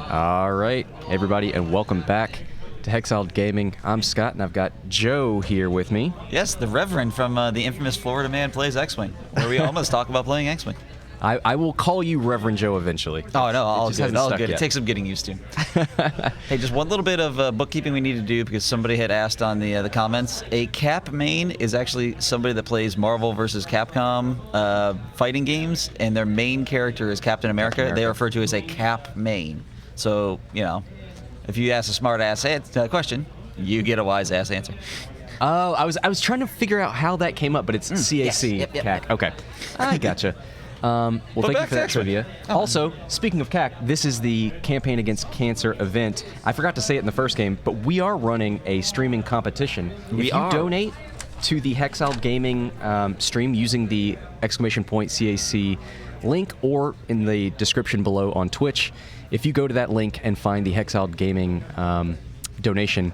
All right, everybody, and welcome back to Hexiled Gaming. I'm Scott, and I've got Joe here with me. Yes, the Reverend from the infamous Florida Man Plays X-Wing, where we almost talk about playing X-Wing. I will call you Reverend Joe eventually. Oh, no, all good. All good. Yet. It takes some getting used to. Hey, just one little bit of bookkeeping we need to do because somebody had asked on the comments. A Cap main is actually somebody that plays Marvel versus Capcom fighting games, and their main character is Captain America. They are referred to as a Cap main. So, you know, if you ask a smart-ass question, you get a wise-ass answer. Oh, I was trying to figure out how that came up, but it's CAC. Yes. Yep. CAC. Okay, I gotcha. Well, thank you for that trivia. Also, speaking of CAC, this is the Campaign Against Cancer event. I forgot to say it in the first game, but we are running a streaming competition. If you donate to the Hexiled Gaming stream using the !CAC link or in the description below on Twitch, if you go to that link and find the Hexiled Gaming donation,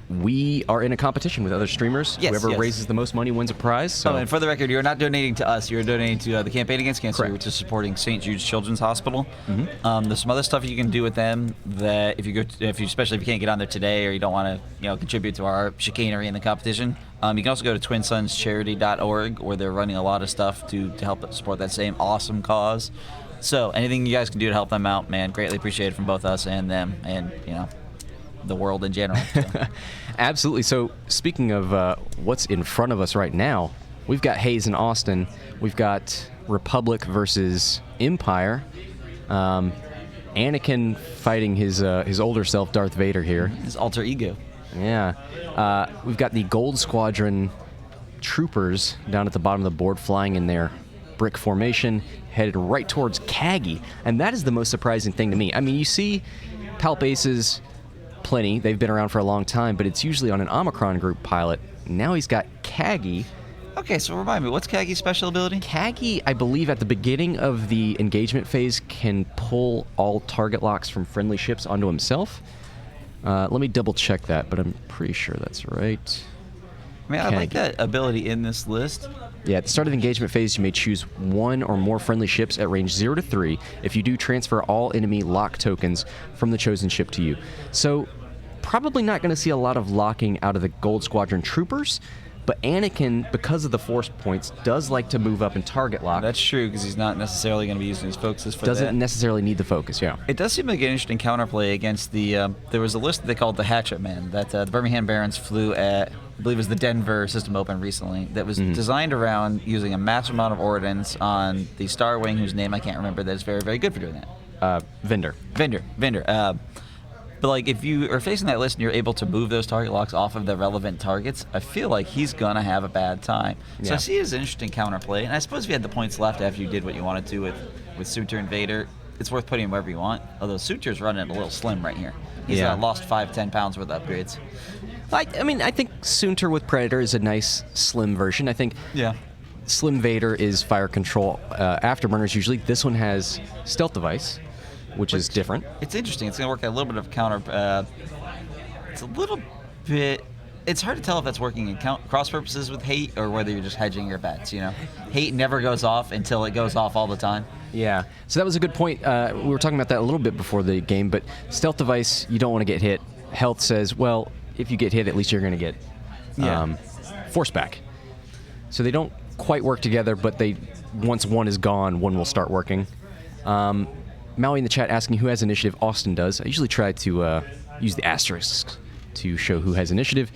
we are in a competition with other streamers. Yes, Whoever raises the most money wins a prize. So. Oh, and for the record, you're not donating to us. You're donating to the Campaign Against Cancer, Correct. which is supporting St. Jude's Children's Hospital. Mm-hmm. There's some other stuff you can do with them that if you especially if you can't get on there today or you don't want to contribute to our chicanery in the competition, you can also go to twinsonscharity.org where they're running a lot of stuff to help support that same awesome cause. So anything you guys can do to help them out, man, greatly appreciated from both us and them, and the world in general. So. Absolutely. So speaking of what's in front of us right now, we've got Hayes and Austin. We've got Republic versus Empire. Anakin fighting his older self, Darth Vader here. His alter ego. Yeah. We've got the Gold Squadron troopers down at the bottom of the board flying in their brick formation, headed right towards Kagi. And that is the most surprising thing to me. I mean, you see Palpace's plenty. They've been around for a long time, but it's usually on an Omicron group pilot. Now he's got Kagi. Okay, so remind me, what's Kagi's special ability? Kagi, I believe, at the beginning of the engagement phase, can pull all target locks from friendly ships onto himself. Let me double check that, but I'm pretty sure that's right. I mean, I like that ability in this list. Yeah, at the start of the engagement phase, you may choose one or more friendly ships at range 0 to 3. If you do, transfer all enemy lock tokens from the chosen ship to you. So, probably not going to see a lot of locking out of the Gold Squadron troopers, but Anakin, because of the force points, does like to move up and target lock. That's true, because he's not necessarily going to be using his focuses for Doesn't necessarily need the focus, yeah. It does seem like an interesting counterplay against the... there was a list that they called the Hatchet Man that the Birmingham Barons flew at, I believe it was the Denver System Open recently, that was designed around using a massive amount of ordnance on the Star Wing, whose name I can't remember, that is very, very good for doing that. Vendor. But like, if you are facing that list and you're able to move those target locks off of the relevant targets, I feel like he's gonna have a bad time. So I see it as an interesting counterplay. And I suppose if you had the points left after you did what you wanted to with Soontir and Vader, it's worth putting him wherever you want. Although Soontir's running a little slim right here. He's lost 5-10 pounds worth of upgrades. I mean, I think Soontir with Predator is a nice slim version. I think Slim Vader is fire control afterburners usually. This one has stealth device, which is different. It's interesting. It's going to work a little bit of counter. It's a little bit. It's hard to tell if that's working in cross purposes with hate or whether you're just hedging your bets. Hate never goes off until it goes off all the time. Yeah. So that was a good point. We were talking about that a little bit before the game, but stealth device, you don't want to get hit. Health says, well, if you get hit, at least you're going to get force back. So they don't quite work together, but once one is gone, one will start working. Maui in the chat asking who has initiative. Austin does. I usually try to use the asterisks to show who has initiative.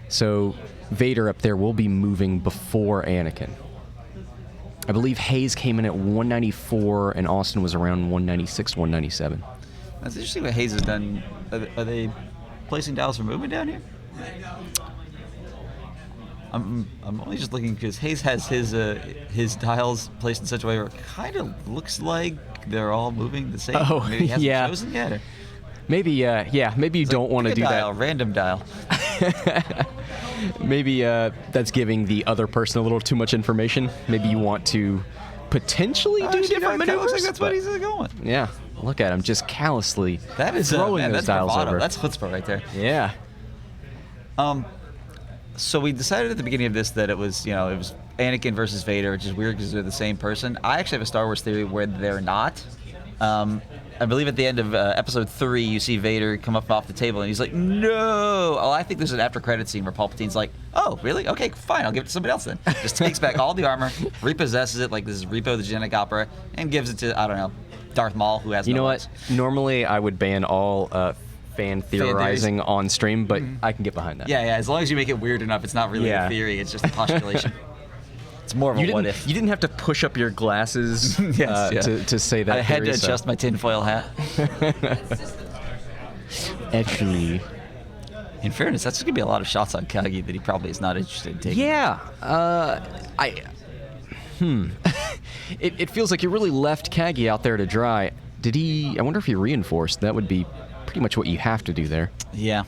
So Vader up there will be moving before Anakin. I believe Hayes came in at 194 and Austin was around 196, 197. That's interesting what Hayes has done. Are they placing dials for movement down here? I'm only just looking because Hayes has his dials placed in such a way where it kind of looks like they're all moving the same. Oh, maybe he hasn't chosen yet. Or... Maybe you don't want to do dial, that. Random dial. Maybe that's giving the other person a little too much information. Maybe you want to potentially do different maneuvers. Looks like that's what he's going. Yeah, look at him just callously throwing those that's dials bravado. over. That's chutzpah right there. Yeah. So we decided at the beginning of this that it was Anakin versus Vader, which is weird because they're the same person. I actually have a Star Wars theory where they're not. I believe at the end of episode 3, you see Vader come up off the table, and he's like, "No!" Oh, I think there's an after-credit scene where Palpatine's like, "Oh, really? Okay, fine. I'll give it to somebody else then." Just takes back all the armor, repossesses it like this is Repo the Genetic Opera, and gives it to, I don't know, Darth Maul, who has. You know what? Normally, I would ban all fan theorizing on stream, but I can get behind that. Yeah, as long as you make it weird enough, it's not really a theory. It's just a postulation. It's more of a what if. You didn't have to push up your glasses to say that. I had to adjust my tinfoil hat. Actually, in fairness, that's going to be a lot of shots on Kagi that he probably is not interested in taking. Yeah. It feels like you really left Kagi out there to dry. Did he? I wonder if he reinforced. That would be pretty much what you have to do there. Yeah.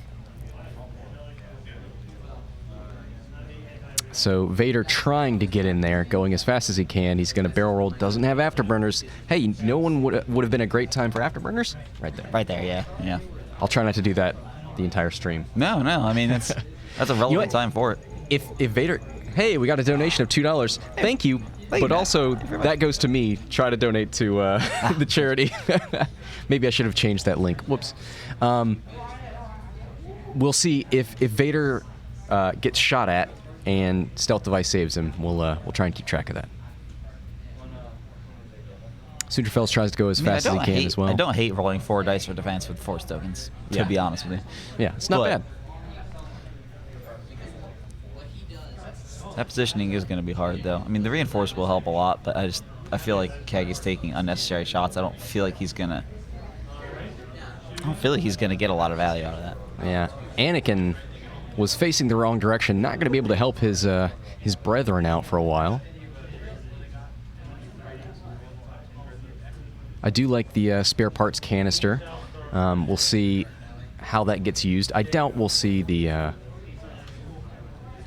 So Vader trying to get in there, going as fast as he can. He's going to barrel roll. Doesn't have afterburners. Hey, no one would have been a great time for afterburners? Right there. Right there, yeah. I'll try not to do that the entire stream. No. I mean, that's a relevant time for it. If Vader... Hey, we got a donation of $2. Thank you. But also, that goes to me. Try to donate to the charity. Maybe I should have changed that link. Whoops. We'll see if Vader gets shot at and stealth device saves him. We'll try and keep track of that. Soontir tries to go as fast as he can as well. I don't hate rolling 4 dice for defense with Force tokens, to be honest with you. Yeah, it's not bad. That positioning is going to be hard, though. I mean, the reinforce will help a lot, but I feel like Kagi's taking unnecessary shots. I don't feel like he's going to get a lot of value out of that. Yeah. Anakin was facing the wrong direction, not going to be able to help his brethren out for a while. I do like the spare parts canister. We'll see how that gets used. I doubt we'll see the...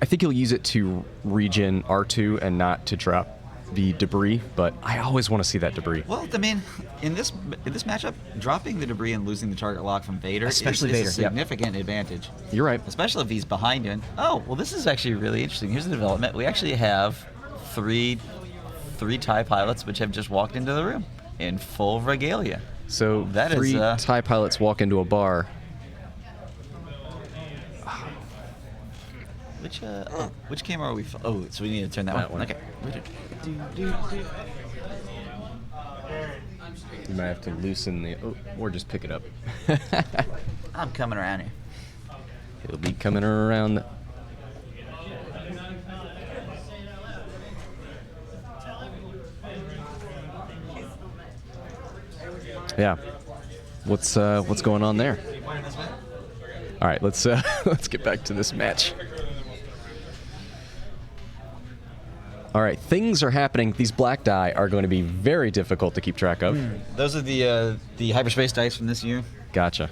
I think he'll use it to regen R2 and not to drop the debris, but I always want to see that debris. Well, I mean, in this matchup, dropping the debris and losing the target lock from Vader is a significant advantage. You're right. Especially if he's behind you. Oh, well, this is actually really interesting. Here's the development. We actually have three TIE pilots which have just walked into the room in full regalia. So that 3 TIE pilots walk into a bar. Which camera are we? Oh, so we need to turn that one. Okay. You might have to loosen the... or just pick it up. I'm coming around here. It'll be coming around. Yeah. What's going on there? All right, let's get back to this match. All right, things are happening. These black die are going to be very difficult to keep track of. Those are the hyperspace dice from this year. Gotcha.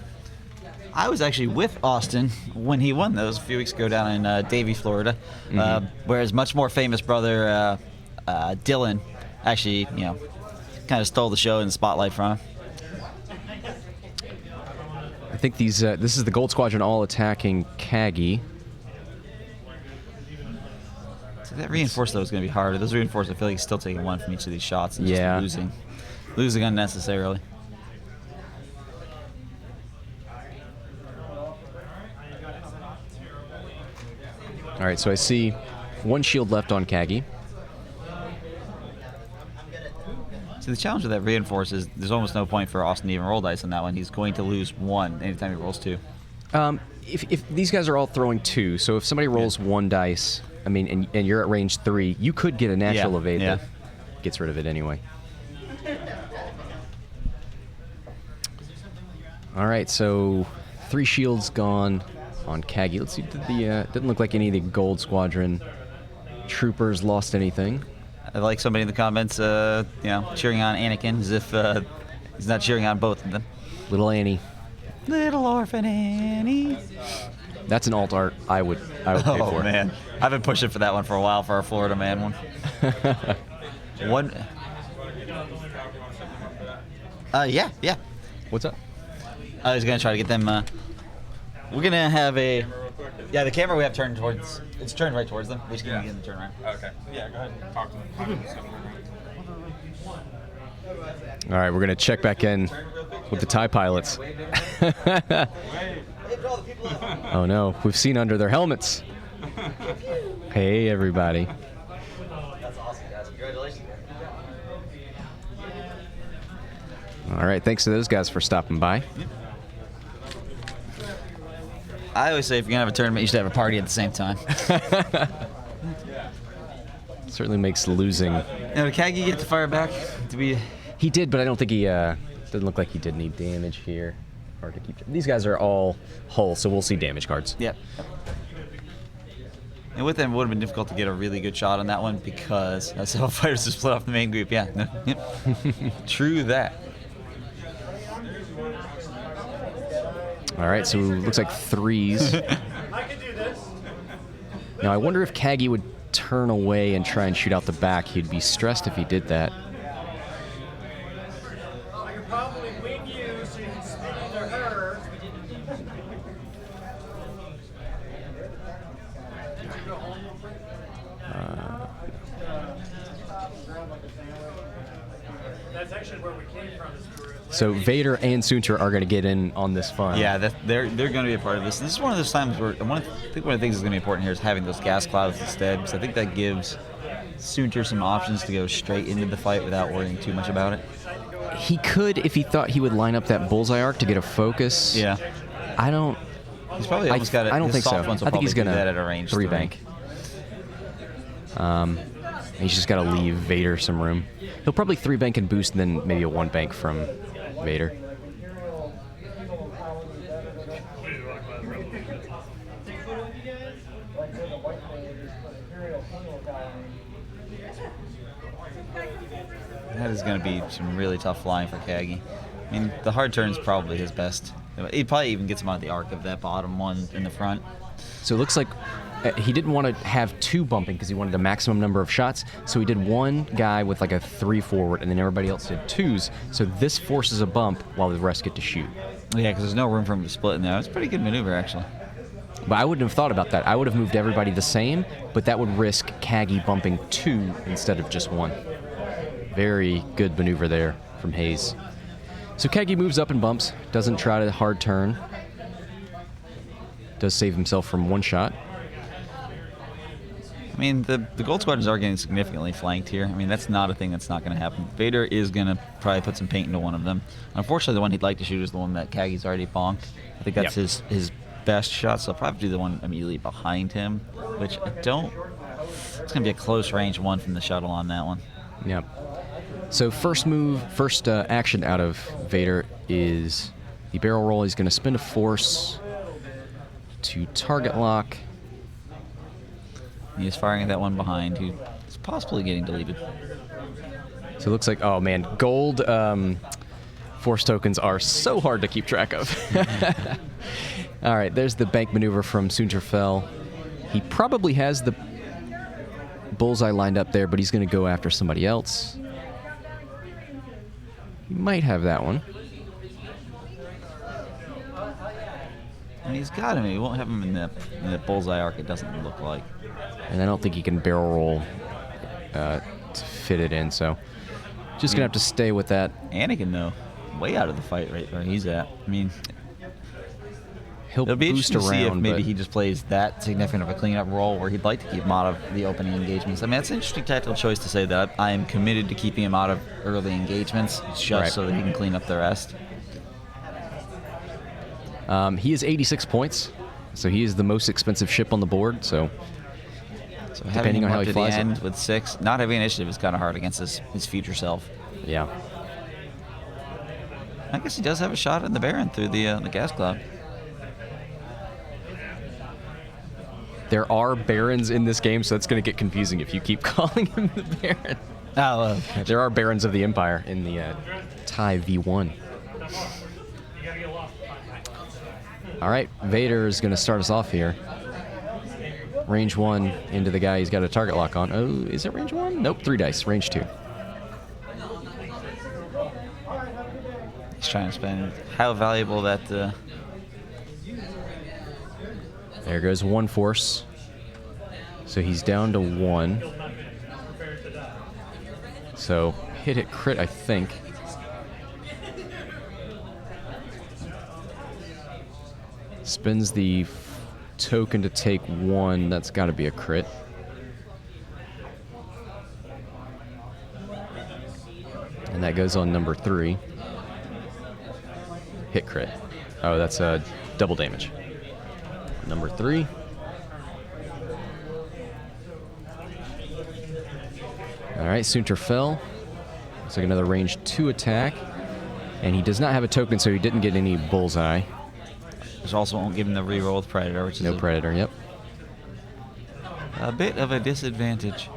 I was actually with Austin when he won those a few weeks ago down in Davie, Florida, where his much more famous brother Dylan actually, kind of stole the show and the spotlight from him. I think this is the Gold Squadron all attacking Kagi. So that reinforce though is going to be harder. Those reinforce, I feel like he's still taking 1 from each of these shots and just losing unnecessarily. All right, so I see 1 shield left on Kagi. So the challenge with that reinforce is there's almost no point for Austin to even roll dice on that one. He's going to lose 1 anytime he rolls 2. If these guys are all throwing 2, so if somebody rolls 1 dice, I mean, and you're at range 3, you could get a natural evade that gets rid of it anyway. All right, so 3 shields gone on Kagi. Let's see, didn't look like any of the Gold Squadron troopers lost anything. I like somebody in the comments, cheering on Anakin as if he's not cheering on both of them. Little Annie. Little orphan Annie. That's an alt art I would pay for. Oh man, I've been pushing for that one for a while for our Florida man one. Yeah. What's up? I was gonna try to get them. We're gonna have the camera we have turned towards. It's turned right towards them. We're just gonna get them to turn around. Okay. Yeah, go ahead. Talk to them. All right, we're going to check back in with the TIE pilots. Oh, no. We've seen under their helmets. Hey, everybody. That's awesome, guys. Congratulations. All right, thanks to those guys for stopping by. I always say if you're going to have a tournament, you should have a party at the same time. Certainly makes losing. Now, did Kagi get to fire back? He did, but I don't think he doesn't look like he did any damage here. Hard to keep. These guys are all hull, so we'll see damage cards. Yep. And with them, it would have been difficult to get a really good shot on that one because several fighters just split off the main group. Yeah. No, yep. True that. All right, so it looks like 3s. I can do this. Now I wonder if Kagi would turn away and try and shoot out the back. He'd be stressed if he did that. I can probably wing you so you can spin into her. That's actually where we came from. So Vader and Soontir are going to get in on this fun. Yeah, they're going to be a part of this. And this is one of those times where I think one of the things that's going to be important here is having those gas clouds instead, because I think that gives Soontir some options to go straight into the fight without worrying too much about it. He could if he thought he would line up that bullseye arc to get a focus. Yeah. I don't. He's probably almost got it. I don't think so. I think he's going to to that at a range 3 bank. He's just got to leave Vader some room. He'll probably 3 bank and boost, and then maybe a 1 bank from Vader. That is going to be some really tough flying for Kagi. I mean, the hard turn is probably his best. He probably even gets him on the arc of that bottom one in the front. So it looks like he didn't want to have 2 bumping because he wanted a maximum number of shots. So he did 1 guy with like a 3 forward, and then everybody else did 2s. So this forces a bump while the rest get to shoot. Yeah, because there's no room for him to split in there. It's a pretty good maneuver, actually. But I wouldn't have thought about that. I would have moved everybody the same, but that would risk Kagi bumping 2 instead of just 1. Very good maneuver there from Hayes. So Kagi moves up and bumps, doesn't try to hard turn. Does save himself from 1 shot. I mean, the gold squadrons are getting significantly flanked here. I mean, that's not a thing that's not going to happen. Vader is going to probably put some paint into one of them. Unfortunately, the one he'd like to shoot is the one that Kagi's already bonked. I think that's his best shot, so I'll probably do the one immediately behind him, which I don't... It's going to be a close range one from the shuttle on that one. Yeah. So first action out of Vader is the barrel roll. He's going to spend a force to target lock. He's firing at that one behind, who is possibly getting deleted. So it looks like, oh man, gold force tokens are so hard to keep track of. All right, there's the bank maneuver from Soontir. He probably has the bullseye lined up there, but he's going to go after somebody else. He might have that one. And he's got him. He won't have him in the bullseye arc, it doesn't look like. And I don't think he can barrel roll to fit it in, so just going to have to stay with that. Anakin, though, way out of the fight right where he's at. I mean, he'll it'll be boost interesting to see if around, maybe but he just plays that significant of a cleanup role where he'd like to keep him out of the opening engagements. I mean, that's an interesting tactical choice to say that I am committed to keeping him out of early engagements just so that he can clean up the rest. He is 86 points, so he is the most expensive ship on the board, so depending on how he flies end it. with 6, not having initiative is kind of hard against his future self. Yeah. I guess he does have a shot at the Baron through the gas cloud. There are Barons in this game, so that's going to get confusing if you keep calling him the Baron. Oh, There are Barons of the Empire in the TIE V1. All right, Vader is going to start us off here. Range 1 into the guy he's got a target lock on. Oh, is it range 1? Nope, 3 dice, range 2. he's trying to spend. How valuable that... There goes 1 force. So he's down to 1. So hit crit, I think. Spends the token to take 1. That's got to be a crit. And that goes on number 3. Hit crit. Oh, that's a double damage. Number 3. All right, Soontir fell. Looks like another range 2 attack. And he does not have a token, so he didn't get any bullseye. Which also won't give him the reroll with Predator, which is No Predator, yep. a bit of a disadvantage.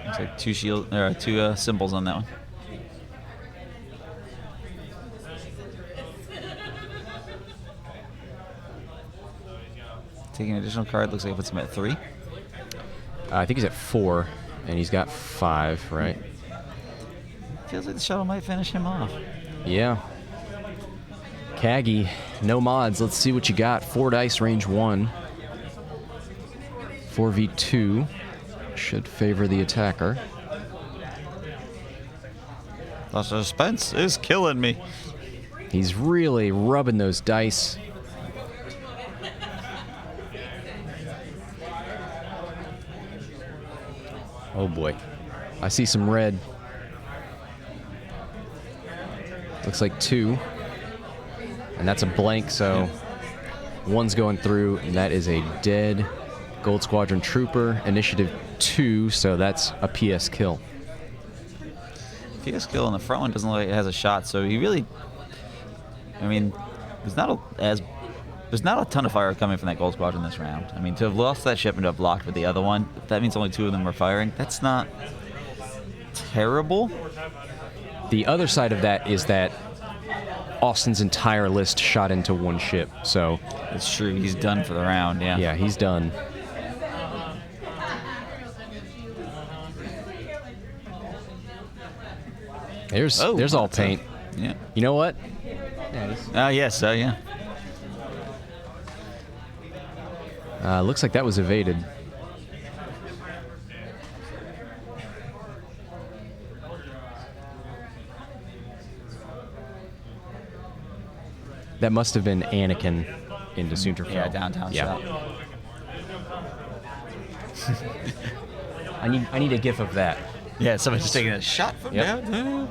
Looks like 2 symbols on that one. Taking an additional card, looks like it puts him at 3. I think he's at 4, and he's got 5, right? Feels like the shuttle might finish him off. Yeah. Kagi, no mods. Let's see what you got. 4 dice, range 1. 4v2. Should favor the attacker. The suspense is killing me. He's really rubbing those dice. Oh boy. I see some red. Looks like 2. And that's a blank, so 1's going through, and that is a dead Gold Squadron Trooper. Initiative 2, so that's a PS kill. PS kill on the front one doesn't look like it has a shot, so he really... I mean, there's not a ton of fire coming from that Gold Squadron this round. I mean, to have lost that ship and to have blocked with the other one, that means only 2 of them were firing. That's not terrible. The other side of that is that Austin's entire list shot into 1 ship, so... It's true, he's done for the round, yeah. Yeah, he's done. There's all paint. Yeah. You know what? Yes, yeah. Looks like that was evaded. That must have been Anakin into Soontir. Yeah, downtown shot. I need a gif of that. Yeah, somebody's just taking a shot from Yep. downtown.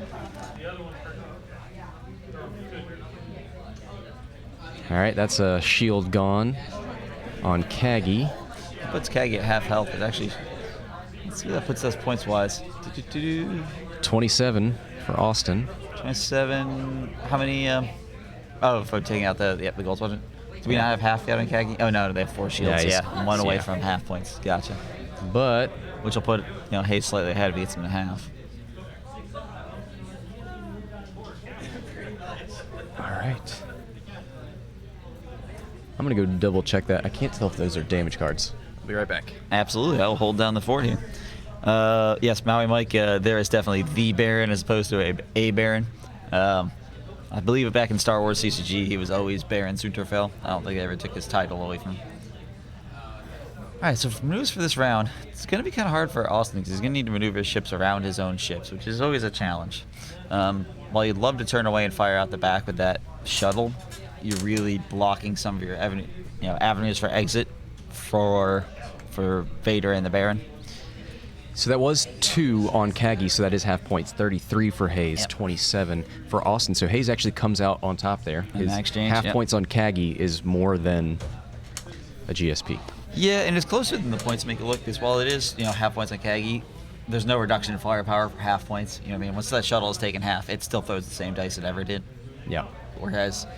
All right, that's a shield gone on Kagi. Puts Kagi at half health. It actually, let's see what that puts us points wise. 27 for Austin. 27. How many? For taking out the Gold Squadron. Do we not have half yet on Kagi? Oh no, they have 4 shields. Yeah, 1 away from half points. Gotcha. But Which will put Hayes slightly ahead if he gets him to half. all right. I'm gonna go double check that. I can't tell if those are damage cards. I'll be right back. Absolutely, I'll hold down the fort here. Yes, Maui Mike, there is definitely the Baron as opposed to a Baron. I believe back in Star Wars CCG, he was always Baron Soontir. I don't think they ever took his title away from him. All right, so for moves for this round, it's going to be kind of hard for Austin because he's going to need to maneuver his ships around his own ships, which is always a challenge. While you'd love to turn away and fire out the back with that shuttle, you're really blocking some of your avenues for exit for Vader and the Baron. So that was 2 on Kagi, so that is half points. 33 for Hayes, 27 for Austin. So Hayes actually comes out on top there. His exchange, half points on Kagi is more than a GSP. Yeah, and it's closer than the points make it look, because while it is, half points on Kagi, there's no reduction in firepower for half points. Once that shuttle is taken half, it still throws the same dice it ever did. Yeah. Whereas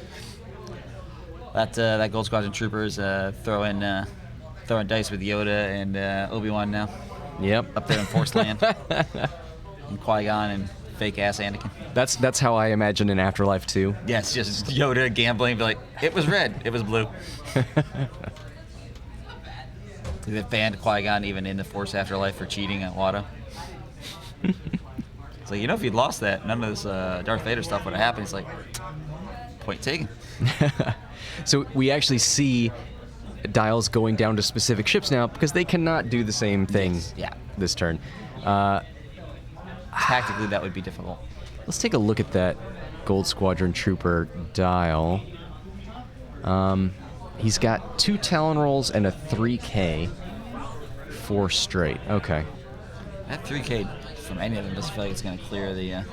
that Gold Squadron Trooper is throwing dice with Yoda and Obi-Wan now. Yep. Up there in Force Land. And Qui-Gon and fake-ass Anakin. That's how I imagine an Afterlife too. Yes, just Yoda gambling, be like, it was red, it was blue. They banned Qui-Gon even in the Force Afterlife for cheating at Watto. It's like, if you'd lost that, none of this Darth Vader stuff would have happened. He's like, point taken. So we actually see dials going down to specific ships now because they cannot do the same thing Yeah. this turn. Tactically, that would be difficult. Let's take a look at that Gold Squadron Trooper dial. He's got 2 Talon rolls and a 3K. 4 straight. Okay. That 3K from any of them doesn't feel like it's going to clear the...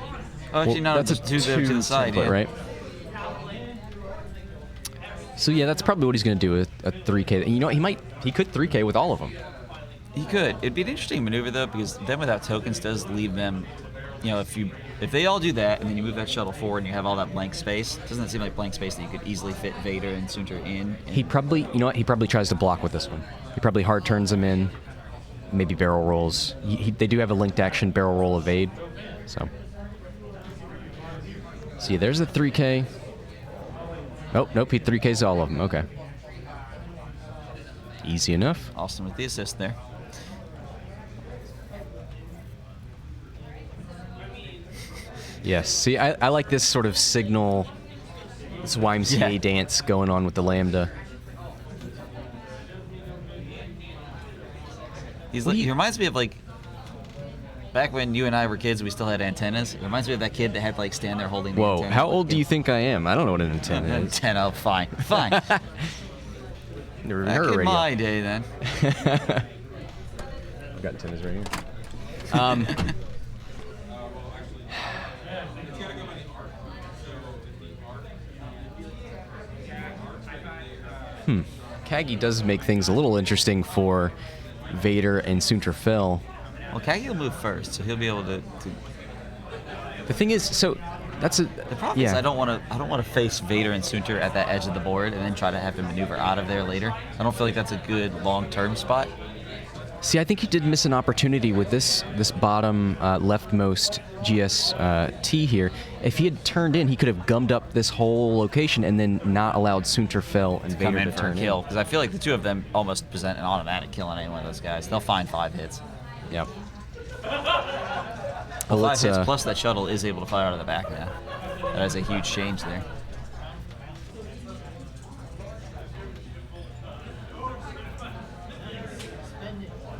Oh, actually, no, that's just two there to the side, template, yeah. right? So yeah, that's probably what he's going to do with a 3K. And you know what? He could 3K with all of them. He could. It'd be an interesting maneuver, though, because then without tokens does leave them... You know, if they all do that, and then you move that shuttle forward and you have all that blank space, doesn't that seem like blank space that you could easily fit Vader and Soontir in? He probably, you know what? He probably tries to block with this one. He probably hard turns them in, maybe barrel rolls. They do have a linked action barrel roll evade, so. See, there's a 3K. Oh, nope, he 3Ks all of them. Okay. Easy enough. Austin with the assist there. Yes. See, I like this sort of signal, this YMCA dance going on with the Lambda. He reminds me of like back when you and I were kids, we still had antennas. It reminds me of that kid that had to like stand there holding the Whoa, antenna. how old do you think I am? I don't know what an antenna is. Antenna, fine. Never Back heard of in radio. my day, then. I've got antennas right here. Kagi does make things a little interesting for Vader and Soontir Fel. Well, Kagi will move first, so he'll be able to. The thing is, so that's a The problem is I don't want to face Vader and Soontir at that edge of the board and then try to have to maneuver out of there later. I don't feel like that's a good long-term spot. See, I think he did miss an opportunity with this bottom leftmost GST here. If he had turned in, he could have gummed up this whole location and then not allowed Soontir Fel and Come Vader in to for a turn kill in. because I feel like the two of them almost present an automatic kill on any one of those guys. They'll find 5 hits. Yep. Well, Let's, 5 hits plus that shuttle is able to fire out of the back now. That is a huge change there.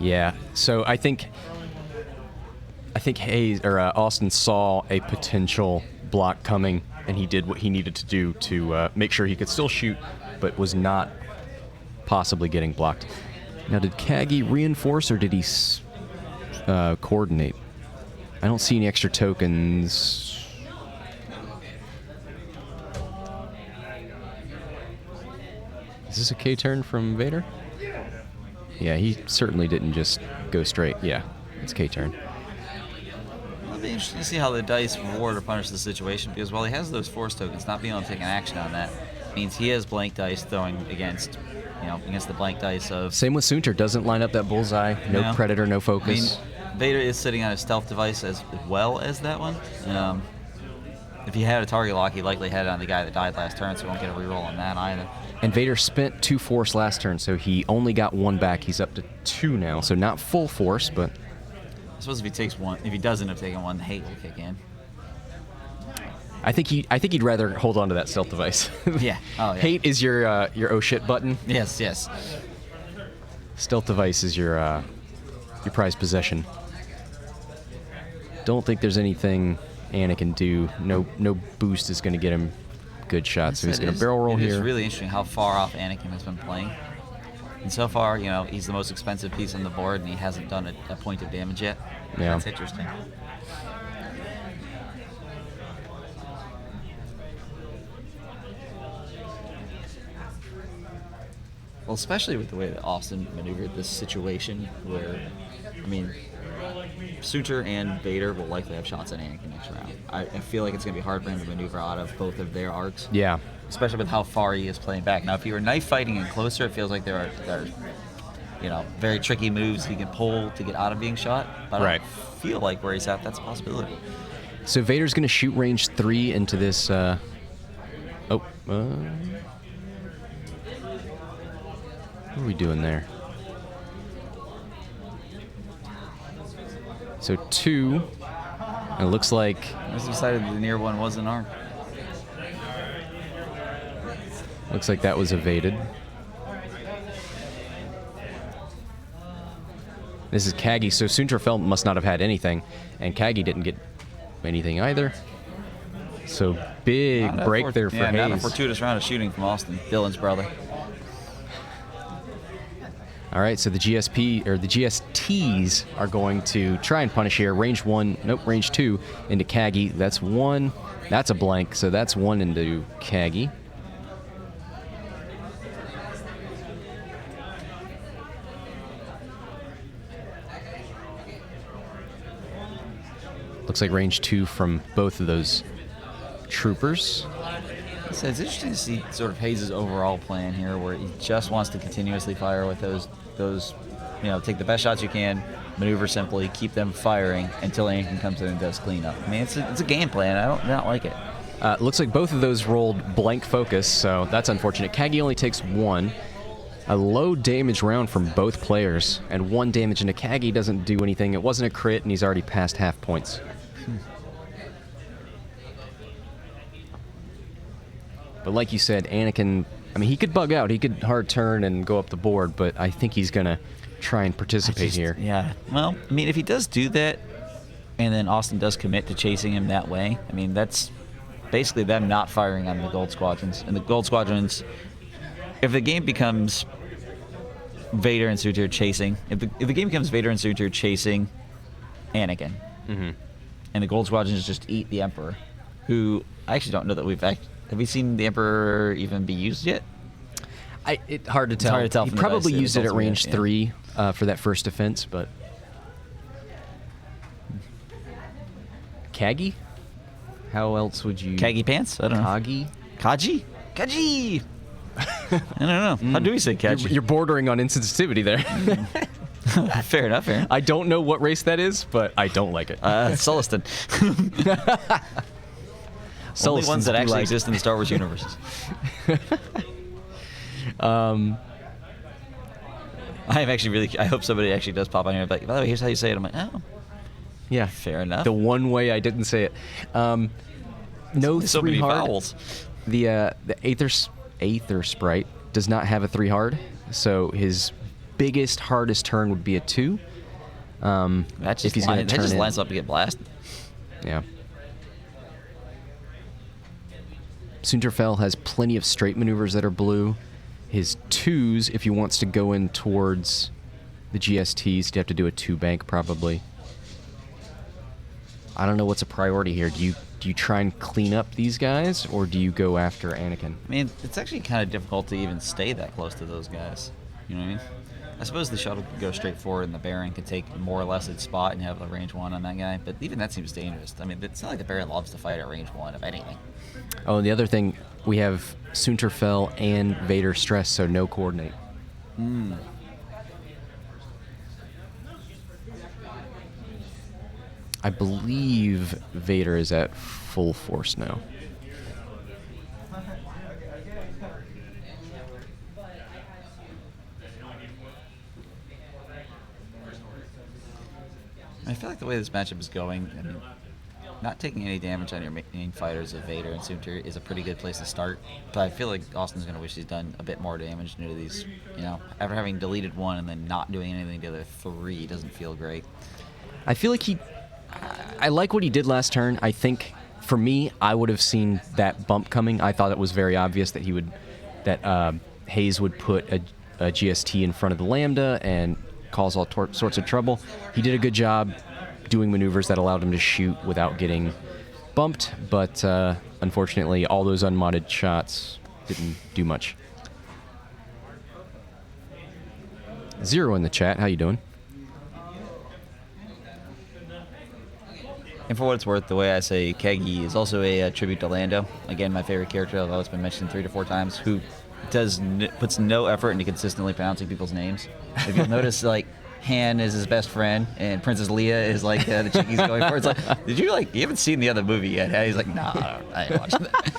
Yeah. So I think Hayes or Austin saw a potential block coming, and he did what he needed to do to make sure he could still shoot, but was not possibly getting blocked. Now, did Kagi reinforce or did he coordinate? I don't see any extra tokens. Is this a K turn from Vader? Yeah, he certainly didn't just go straight. Yeah, it's K turn. It'll be interesting to see how the dice reward or punish the situation because while he has those force tokens, not being able to take an action on that means he has blank dice throwing against the blank dice of. Same with Soontir. Doesn't line up that bullseye. No Yeah. predator, no I mean, focus. Vader is sitting on a stealth device as well as that one. If he had a target lock, he likely had it on the guy that died last turn, so he won't get a reroll on that either. And Vader spent 2 force last turn, so he only got 1 back. He's up to 2 now, so not full force, but I suppose if he takes one, if he doesn't have taken one, the hate will kick in. I think he'd rather hold on to that stealth device. Yeah. Oh, yeah. Hate is your oh shit button. Yes, yes. Stealth device is your prized possession. Don't think there's anything Anakin can do. No boost is going to get him good shots. So he's going to barrel roll It here. is really interesting how far off Anakin has been playing. And so far, he's the most expensive piece on the board, and he hasn't done a point of damage yet. Yeah. That's interesting. Well, especially with the way that Austin maneuvered this situation, where, Soontir and Vader will likely have shots at Anakin next round. I feel like it's going to be hard for him to maneuver out of both of their arcs. Yeah. Especially with how far he is playing back. Now, if he were knife fighting and closer, it feels like there are very tricky moves he can pull to get out of being shot. But I don't feel like where he's at, that's a possibility. So Vader's going to shoot range 3 into this. What are we doing there? So 2. And it looks like I just decided the near one was an arc. that was evaded. This is Kagi, so Soontir must not have had anything, and Kagi didn't get anything either. So big break there for Hayes. Not a fortuitous round of shooting from Austin, Dylan's brother. All right, so the GSTs are going to try and punish here. Range 2 into Kagi. That's 1. That's a blank, so that's 1 into Kagi. Looks like range 2 from both of those troopers. So it's interesting to see sort of Hayes' overall plan here, where he just wants to continuously fire with those, take the best shots you can, maneuver simply, keep them firing until Anakin comes in and does cleanup. I mean, it's a game plan. I don't like it. Looks like both of those rolled blank focus, so that's unfortunate. Kagi only takes 1. A low damage round from both players, and 1 damage into Kagi doesn't do anything. It wasn't a crit, and he's already past half points. But like you said, Anakin, I mean, he could bug out. He could hard turn and go up the board, but I think he's going to try and participate here. Yeah. Well, I mean, if he does do that, and then Austin does commit to chasing him that way, I mean, that's basically them not firing on the Gold Squadrons. And the Gold Squadrons, if the game becomes Vader and Soontir chasing, if the game becomes Vader and Soontir chasing Anakin, and the Gold Squadrons just eat the Emperor, who I actually don't know that have we seen the Emperor even be used yet? It's hard to tell. It's hard to tell. He probably used it at range 3 for that first defense, but Kagi? How else would you? Kagi pants? I don't know. Kagi? Kaji? Kaji! I don't know. How do we say Kagi? You're bordering on insensitivity there. Fair enough. I don't know what race that is, but I don't like it. Sulliston. Only ones that actually exist in the Star Wars universes. I hope somebody actually does pop on here. Like, by the way, here's how you say it. I'm like, oh. Yeah. Fair enough. The one way I didn't say it. No so 3 many hard. vowels. The Aether Sprite does not have a 3 hard, so his biggest, hardest turn would be a 2. That just lines up to get blasted. Yeah. Soontir has plenty of straight maneuvers that are blue. His 2s, if he wants to go in towards the GSTs, he'd have to do a 2 bank probably. I don't know what's a priority here. Do you try and clean up these guys, or do you go after Anakin? I mean, it's actually kind of difficult to even stay that close to those guys. You know what I mean? I suppose the shuttle could go straight forward and the Baron could take more or less its spot and have a range 1 on that guy, but even that seems dangerous. I mean, it's not like the Baron loves to fight at range 1 of anything. Oh, and the other thing, we have Soontir and Vader stress, so no coordinate. I believe Vader is at full force now. I feel like the way this matchup is going, I mean, not taking any damage on your main fighters of Vader and Soontir is a pretty good place to start. But I feel like Austin's going to wish he's done a bit more damage due to these, after having deleted 1 and then not doing anything to the other 3 doesn't feel great. I feel like I like what he did last turn. I think, for me, I would have seen that bump coming. I thought it was very obvious that Hayes would put a GST in front of the Lambda and cause all sorts of trouble. He did a good job doing maneuvers that allowed him to shoot without getting bumped, but unfortunately all those unmodded shots didn't do much. Zero in the chat, how you doing? And for what it's worth, the way I say Kagi is also a tribute to Lando. Again, my favorite character, although it's been mentioned 3 to 4 times, who puts no effort into consistently pronouncing people's names. If you'll notice, like, Han is his best friend, and Princess Leia is like the chick he's going for. It's like, you haven't seen the other movie yet? He's like, nah, I ain't watching that.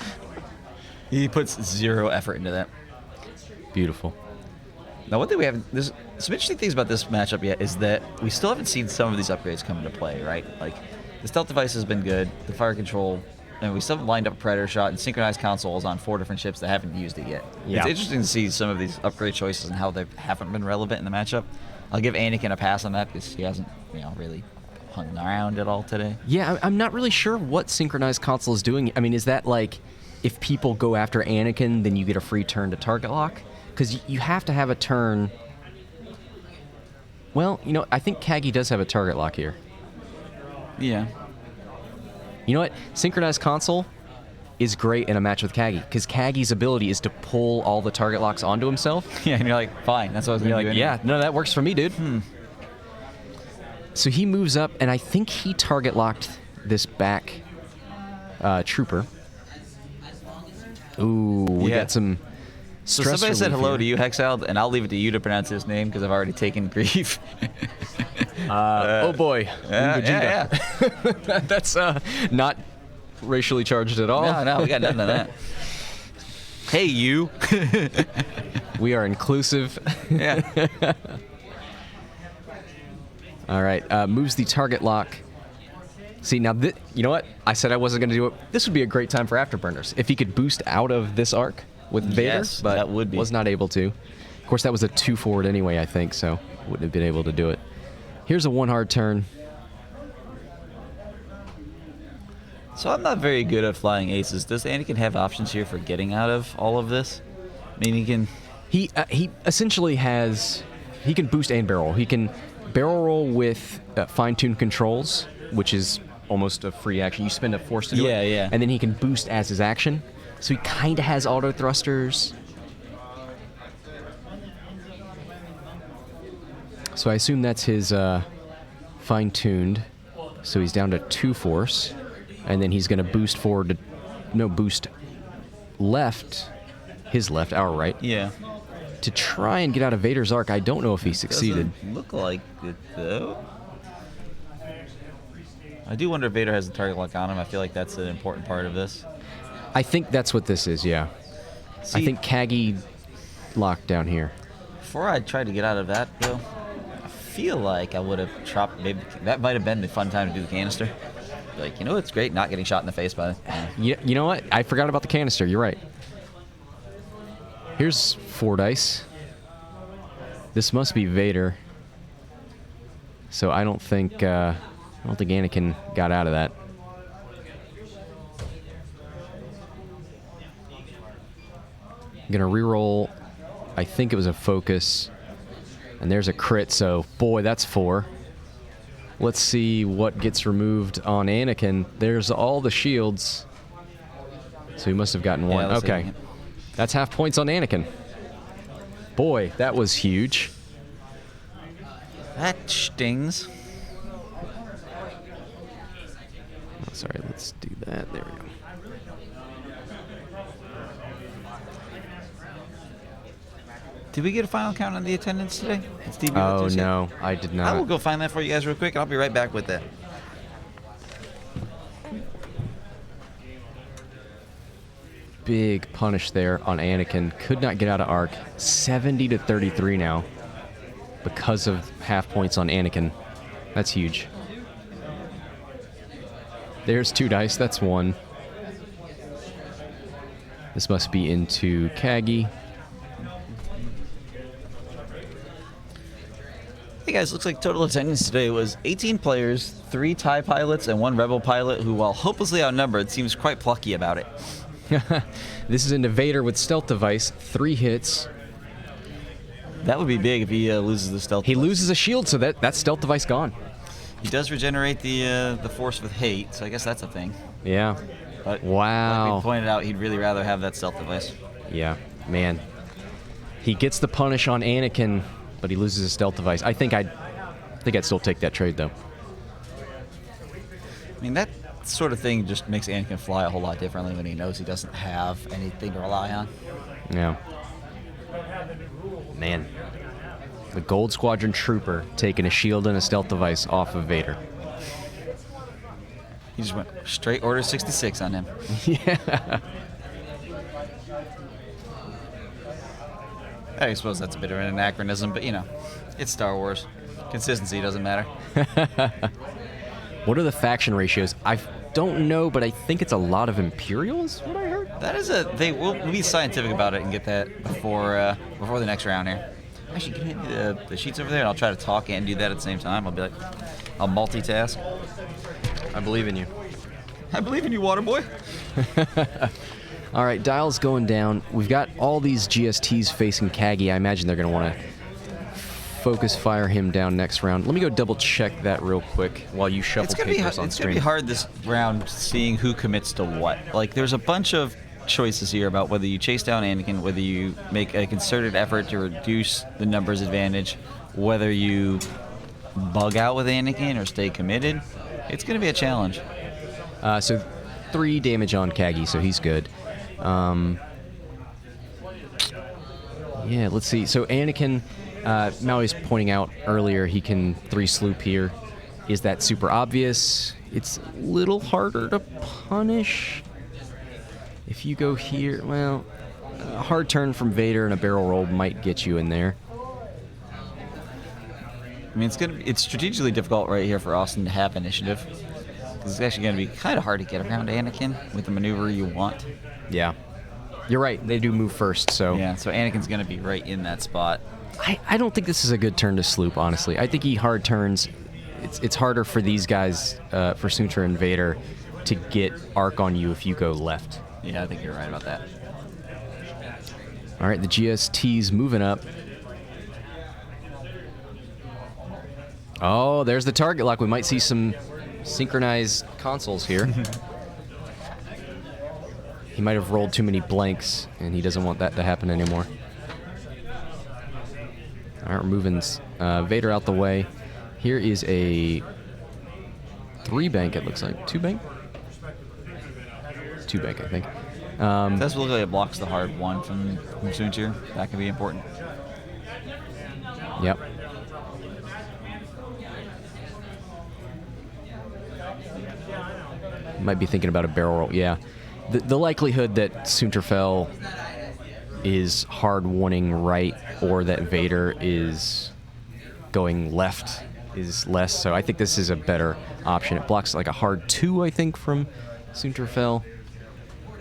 He puts 0 effort into that. Beautiful. Now, one thing there's some interesting things about this matchup yet is that we still haven't seen some of these upgrades come into play, right? Like, the stealth device has been good, the fire control, and we still haven't lined up a Predator shot and synchronized consoles on 4 different ships that haven't used it yet. Yeah. It's interesting to see some of these upgrade choices and how they haven't been relevant in the matchup. I'll give Anakin a pass on that because he hasn't, really hung around at all today. Yeah, I'm not really sure what synchronized console is doing. I mean, is that like if people go after Anakin, then you get a free turn to target lock? Because you have to have a turn. Well, I think Kagi does have a target lock here. Yeah. You know what? Synchronized console is great in a match with Kagi because Kagi's ability is to pull all the target locks onto himself. Yeah, and you're like, fine, that's what I was going to do. Yeah, no, that works for me, dude. So he moves up, and I think he target locked this back trooper. Ooh, we got some So stress somebody said relief hello here. to you, Hexiled, and I'll leave it to you to pronounce his name because I've already taken grief. Oh boy, yeah. That's not racially charged at all. No, we got nothing of that. Hey, you. We are inclusive. Yeah. All right, moves the target lock. See, now, you know what? I said I wasn't going to do it. This would be a great time for Afterburners. If he could boost out of this arc with Vader, Yes, but that would be. was not able to. Of course, that was a 2 forward anyway, I think, so wouldn't have been able to do it. Here's a 1 hard turn. So I'm not very good at flying aces. Does Anakin have options here for getting out of all of this? I mean, he can... He essentially has... He can boost and barrel. He can barrel roll with fine-tuned controls, which is almost a free action. You spend a force to do it. Yeah. And then he can boost as his action. So he kind of has auto thrusters. So I assume that's his fine-tuned. So he's down to 2 force. And then he's going to boost forward to... No, boost left. His left, our right. Yeah. To try and get out of Vader's arc. I don't know if he succeeded. Doesn't look like it, though. I do wonder if Vader has a target lock on him. I feel like that's an important part of this. I think that's what this is, yeah. See, I think Kagi locked down here. before I tried to get out of that, though, I feel like I would have chopped. Maybe that might have been the fun time to do the canister. Like, it's great not getting shot in the face by. You know what? I forgot about the canister. You're right. Here's 4 dice. This must be Vader. So I don't think Anakin got out of that. I'm gonna reroll. I think it was a focus, and there's a crit. So boy, that's 4. Let's see what gets removed on Anakin. There's all the shields. So he must have gotten 1. Yeah, okay. That's half points on Anakin. Boy, that was huge. That stings. Oh, sorry, let's do that. There we go. Did we get a final count on the attendance today? Has Steve given it to Oh, us yet? no, I did not. I will go find that for you guys real quick, and I'll be right back with that. Big punish there on Anakin. Could not get out of arc. 70-33 now because of half points on Anakin. That's huge. There's 2 dice. That's 1. This must be into Kagi. Hey guys, looks like total attendance today was 18 players, 3 TIE pilots, and 1 Rebel pilot who, while hopelessly outnumbered, seems quite plucky about it. This is into Vader with stealth device. 3 hits. That would be big if he loses the stealth. He device. loses a shield, so that's stealth device gone. He does regenerate the force with hate, so I guess that's a thing. Yeah. But Wow. like we pointed out, he'd really rather have that stealth device. Yeah, man. He gets the punish on Anakin, but he loses his stealth device. I think I'd still take that trade though. I mean, that sort of thing just makes Anakin fly a whole lot differently when he knows he doesn't have anything to rely on. Yeah. Man. The Gold Squadron Trooper taking a shield and a stealth device off of Vader. He just went straight Order 66 on him. Yeah. I suppose that's a bit of an anachronism, but it's Star Wars. Consistency doesn't matter. What are the faction ratios? I don't know, but I think it's a lot of Imperials, what I heard. That is we'll be scientific about it and get that before the next round here. Actually, can you hand me the sheets over there, and I'll try to talk and do that at the same time. I'll be like, I'll multitask. I believe in you. I believe in you, water boy. All right, dial's going down. We've got all these GSTs facing Kagi. I imagine they're going to want to focus fire him down next round. Let me go double check that real quick while you shuffle papers on It's stream. gonna be hard this round seeing who commits to what. Like, there's a bunch of choices here about whether you chase down Anakin, whether you make a concerted effort to reduce the numbers advantage, whether you bug out with Anakin or stay committed. It's gonna be a challenge. So 3 damage on Kagi, so he's good. Yeah, let's see. So Anakin, Maui's pointing out earlier, he can 3 sloop here. Is that super obvious? It's a little harder to punish. If you go here, well, a hard turn from Vader and a barrel roll might get you in there. I mean, it's strategically difficult right here for Austin to have initiative. Because it's actually going to be kind of hard to get around Anakin with the maneuver you want. Yeah. You're right, they do move first, so... Yeah, so Anakin's going to be right in that spot. I don't think this is a good turn to sloop, honestly. I think he hard turns. It's harder for these guys, for Soontir and Vader, to get arc on you if you go left. Yeah, I think you're right about that. All right, the GST's moving up. Oh, there's the target lock. We might see some synchronized consoles here. He might have rolled too many blanks, and he doesn't want that to happen anymore. All right, we're moving Vader out the way. Here is a 3-bank, it looks like. 2-bank? 2-bank, I think. That's look like it blocks the hard one from Soontir. That can be important. Yep. Might be thinking about a barrel roll. Yeah. The likelihood that Soontir is hard warning right or that Vader is going left is less. So I think this is a better option. It blocks like a hard 2, I think, from Soontir.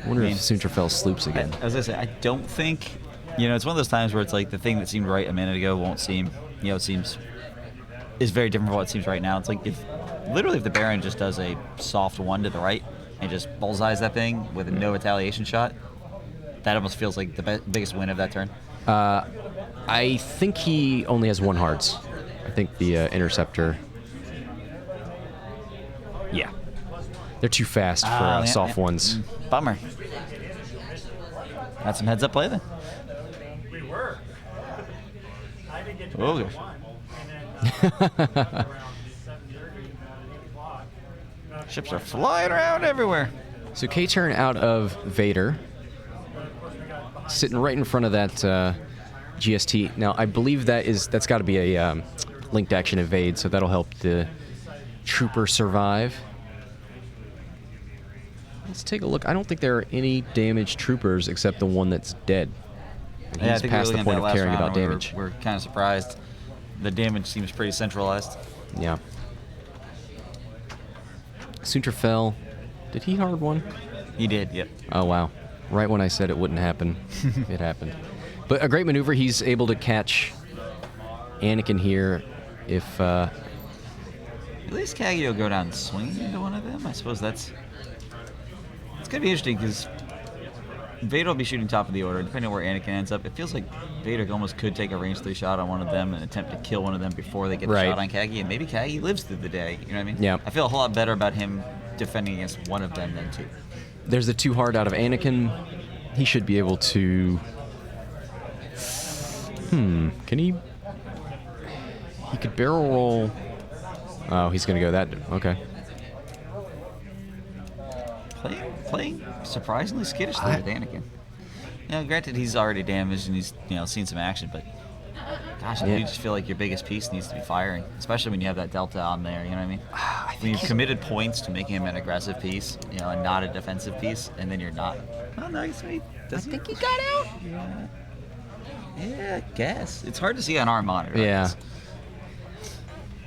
I wonder if Soontir sloops again. As I say, I don't think, it's one of those times where it's like the thing that seemed right a minute ago won't seem, is very different from what it seems right now. It's like if the Baron just does a soft 1 to the right and just bullseyes that thing with no retaliation shot, that almost feels like the biggest win of that turn. I think he only has 1 hards. I think the Interceptor. Yeah. They're too fast for soft ones. Bummer. Got some heads up play then. We were. I didn't get to Oh, answer gosh. one. And then around 7:30, 8 o'clock. Ships are flying around everywhere. So K-turn out of Vader. Sitting right in front of that GST. Now, I believe that's got to be a linked action evade, so that'll help the trooper survive. Let's take a look. I don't think there are any damaged troopers except the one that's dead. And Yeah, I he's think past the point of caring about damage. We're kind of surprised. The damage seems pretty centralized. Yeah. Soontir. Did he hard 1? He did, yep. Oh, wow. Right when I said it wouldn't happen, it happened. But a great maneuver. He's able to catch Anakin here if... At least Kagi will go down and swing into one of them. I suppose that's... It's going to be interesting because Vader will be shooting top of the order. Depending on where Anakin ends up, it feels like Vader almost could take a range 3 shot on one of them and attempt to kill one of them before they get the shot on Kagi. And maybe Kagi lives through the day. You know what I mean? Yeah. I feel a whole lot better about him defending against one of them than 2. There's the 2 hard out of Anakin. He should be able to... Can he... He could barrel roll... Oh, he's going to go that... Okay. Playing surprisingly skittishly with Anakin. Granted, he's already damaged and he's seen some action, but gosh, I do just feel like your biggest piece needs to be firing, especially when you have that delta on there. You know what I mean? When you've committed points to making him an aggressive piece, and not a defensive piece, and then you're not. Oh, nice. I think he got out. Yeah, I guess it's hard to see on our monitor. Yeah.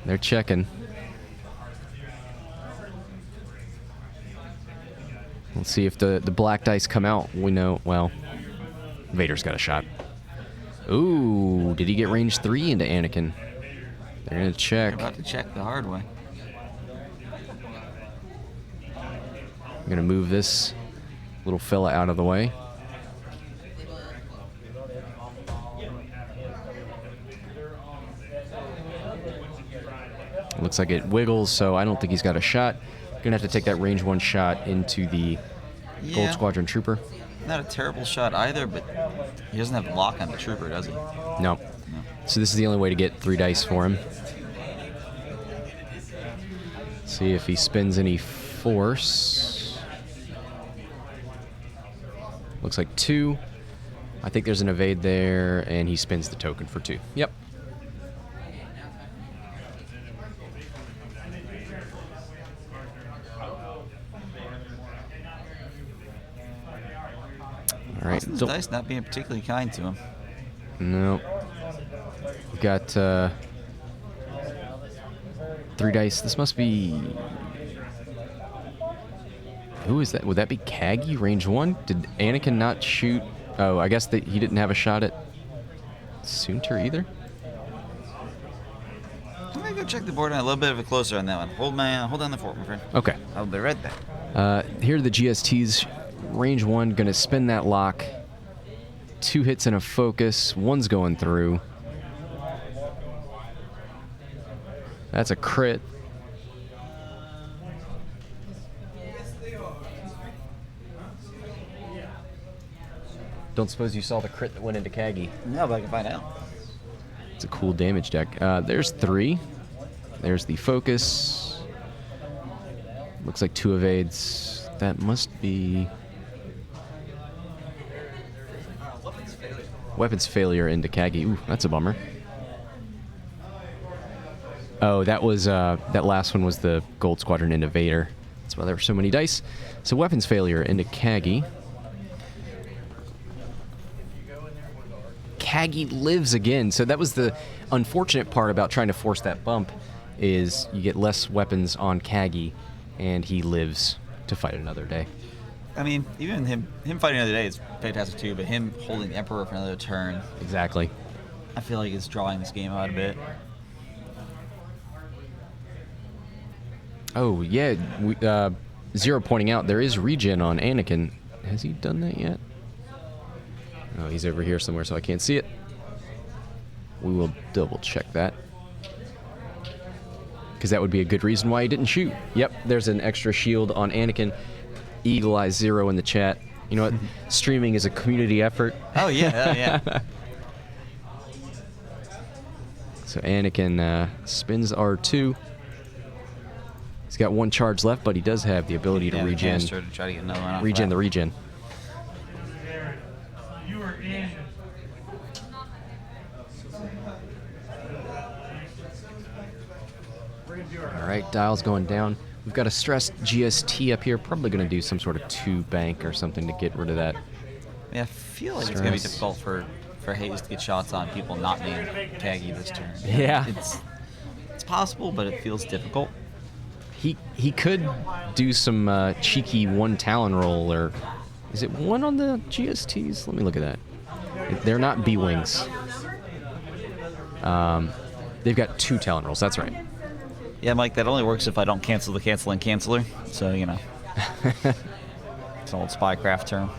They're checking. Let's see if the black dice come out. We know, well, Vader's got a shot. Ooh, did he get range 3 into Anakin? They're going to check. They're about to check the hard way. I'm going to move this little fella out of the way. Looks like it wiggles, so I don't think he's got a shot. Gonna have to take that range 1 shot into the Gold Squadron Trooper. Not a terrible shot either, but he doesn't have lock on the Trooper, does he? No. So this is the only way to get 3 dice for him. See if he spins any force. Looks like 2. I think there's an evade there, and he spins the token for 2. Yep. All right. Austin's dice not being particularly kind to him. No. We've got 3 dice. This must be... Who is that? Would that be Kagi, range 1? Did Anakin not shoot... Oh, I guess that he didn't have a shot at Soontir either? I'm going to go check the board on a little bit of a closer on that one. Hold down the fort, my friend. Okay. I'll be right back. Here are the GSTs. Range 1, gonna spin that lock. 2 hits and a focus. 1's going through. That's a crit. Don't suppose you saw the crit that went into Kagi. No, but I can find out. It's a cool damage deck. There's 3. There's the focus. Looks like 2 evades. That must be... Weapons failure into Kagi. Ooh, that's a bummer. Oh, that was that last one was the Gold Squadron into Vader. That's why there were so many dice. So weapons failure into Kagi. Kagi lives again. So that was the unfortunate part about trying to force that bump, is you get less weapons on Kagi, and he lives to fight another day. I mean, even him fighting another day is fantastic too, but him holding the Emperor for another turn, Exactly. I feel like it's drawing this game out a bit. Oh, yeah. Zero pointing out there is regen on Anakin. Has he done that yet? Oh, he's over here somewhere, so I can't see it. We will double check that. Because that would be a good reason why he didn't shoot. Yep, there's an extra shield on Anakin. Eagle Eye Zero in the chat. You know what? Streaming is a community effort. Oh, yeah, yeah. So Anakin spins R2. He's got 1 charge left, but he does have the ability to regen. To try to get another one off Regen the regen. You are in. All right, dial's going down. We've got a stressed GST up here. Probably going to do some sort of 2 bank or something to get rid of that. Yeah, I feel like it's going to be difficult for Hayes to get shots on people not named Kagi this turn. Yeah. It's possible, but it feels difficult. He could do some cheeky 1 Talon roll, or is it 1 on the GSTs? Let me look at that. They're not B-Wings. They've got 2 Talon rolls, that's right. Yeah, Mike, that only works if I don't cancel the canceling canceler. So, you know. It's an old spycraft term.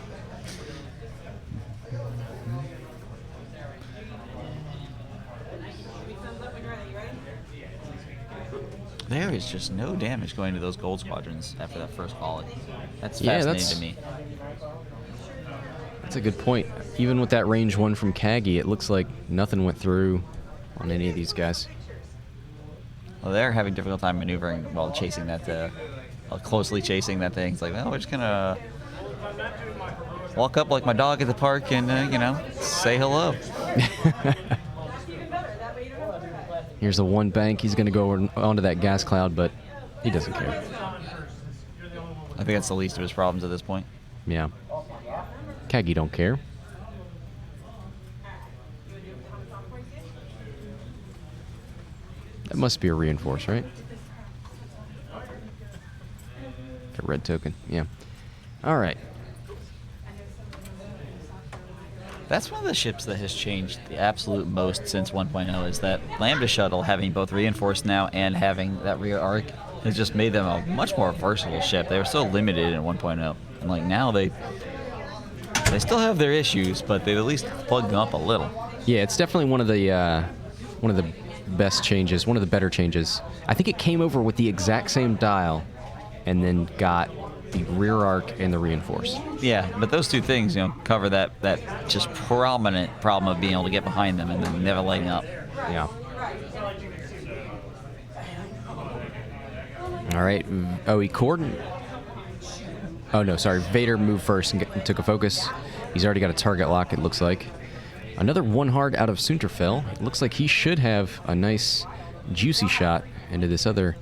There is just no damage going to those gold squadrons after that first volley. That's fascinating to me. That's a good point. Even with that range 1 from Kagi, it looks like nothing went through on any of these guys. Well, they're having a difficult time maneuvering while chasing that, closely chasing that thing. It's like, well, we're just gonna walk up like my dog at the park and, you know, say hello. Here's a 1 bank. He's going to go onto that gas cloud, but he doesn't care. I think that's the least of his problems at this point. Yeah. Kagi don't care. That must be a reinforce, right? A red token, yeah. All right. That's one of the ships that has changed the absolute most since 1.0 is that Lambda Shuttle having both reinforced now and having that rear arc has just made them a much more versatile ship. They were so limited in 1.0. And like now they still have their issues, but they've at least plugged them up a little. Yeah, it's definitely one of the best changes, one of the better changes. I think it came over with the exact same dial and then got the rear arc and the reinforce. Yeah, but those two things, cover that just prominent problem of being able to get behind them and then never lighting up. Yeah. All right. Vader moved first and took a focus. He's already got a target lock, it looks like. Another one hard out of Soontir. It looks like he should have a nice, juicy shot into this other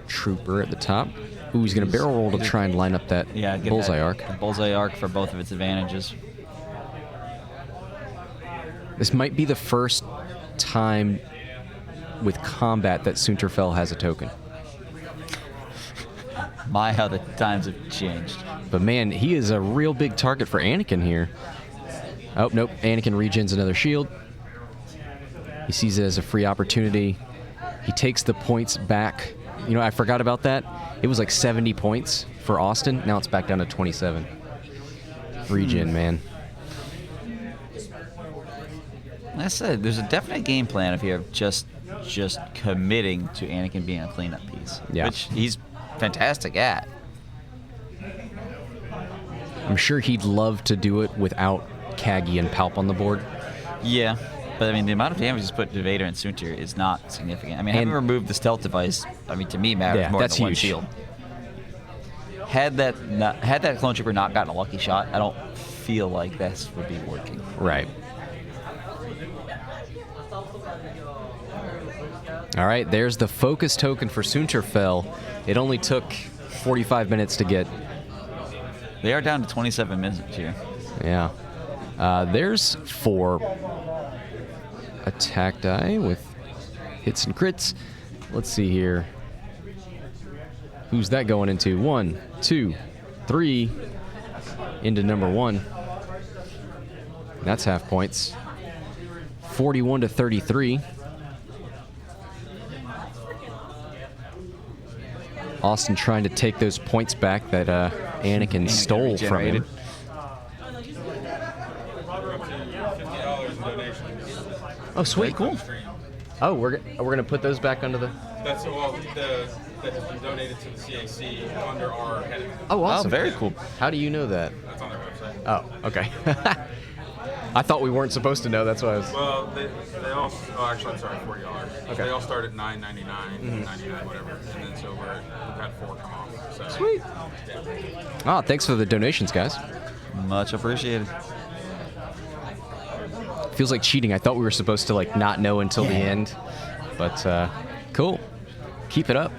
trooper at the top. Ooh, he's going to barrel roll to try and line up that bullseye arc. Bullseye arc for both of its advantages. This might be the first time with combat that Soontir has a token. My, how the times have changed. But man, he is a real big target for Anakin here. Oh, nope. Anakin regens another shield. He sees it as a free opportunity. He takes the points back. I forgot about that. It was like 70 points for Austin. Now it's back down to 27. Regen, man. Like I said, there's a definite game plan if you're just committing to Anakin being a cleanup piece, which he's fantastic at. I'm sure he'd love to do it without Kagi and Palp on the board. Yeah, but the amount of damage he's put to Vader and Soontir is not significant. Having removed the stealth device, to me matters more than one shield. Had that clone trooper not gotten a lucky shot, I don't feel like this would be working. Right. All right, there's the focus token for Soontir. It only took 45 minutes to get. They are down to 27 minutes here. Yeah. There's 4 attack die with hits and crits. Let's see here. Who's that going into? 1, 2, 3. Into number 1. That's half points. 41 to 33. Austin trying to take those points back that Anakin stole from him. Oh, sweet, cool. Oh, we're gonna put those back under the. That has been donated to the CAC under our heading. Oh, awesome! Oh, very cool. How do you know that? That's on their website. Oh, okay. I thought we weren't supposed to know. That's why I was. Well, they all. Oh, actually, I'm sorry, $40. Okay. They all start at $9.99, $99, whatever, and then so we've had 4 come off. So. Sweet. Ah, thanks for the donations, guys. Much appreciated. Feels like cheating. I thought we were supposed to not know until the end, but cool. Keep it up.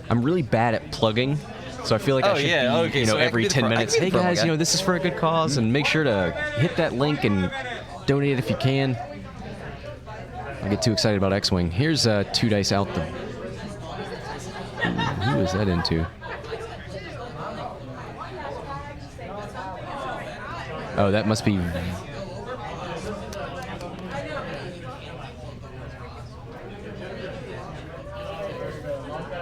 I'm really bad at plugging, so I feel like I should be, so every 10 minutes. Hey guys, this is for a good cause, and make sure to hit that link and donate if you can. I get too excited about X-Wing. Here's 2 dice out the. Who is that into? Oh, that must be.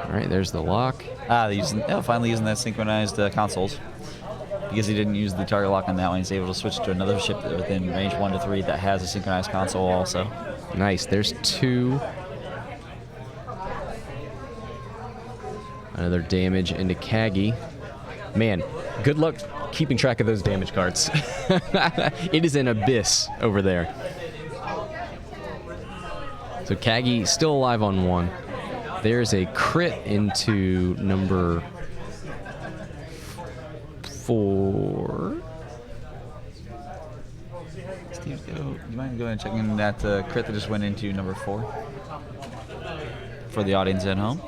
All right, there's the lock. Finally using that synchronized consoles. Because he didn't use the target lock on that one, he's able to switch to another ship within range 1 to 3 that has a synchronized console also. Nice. There's 2. Another damage into Kagi. Man, good luck keeping track of those damage cards. It is an abyss over there. So Kagi still alive on 1. There's a crit into number 4. Steve, you mind going and checking that crit that just went into number 4 for the audience at home?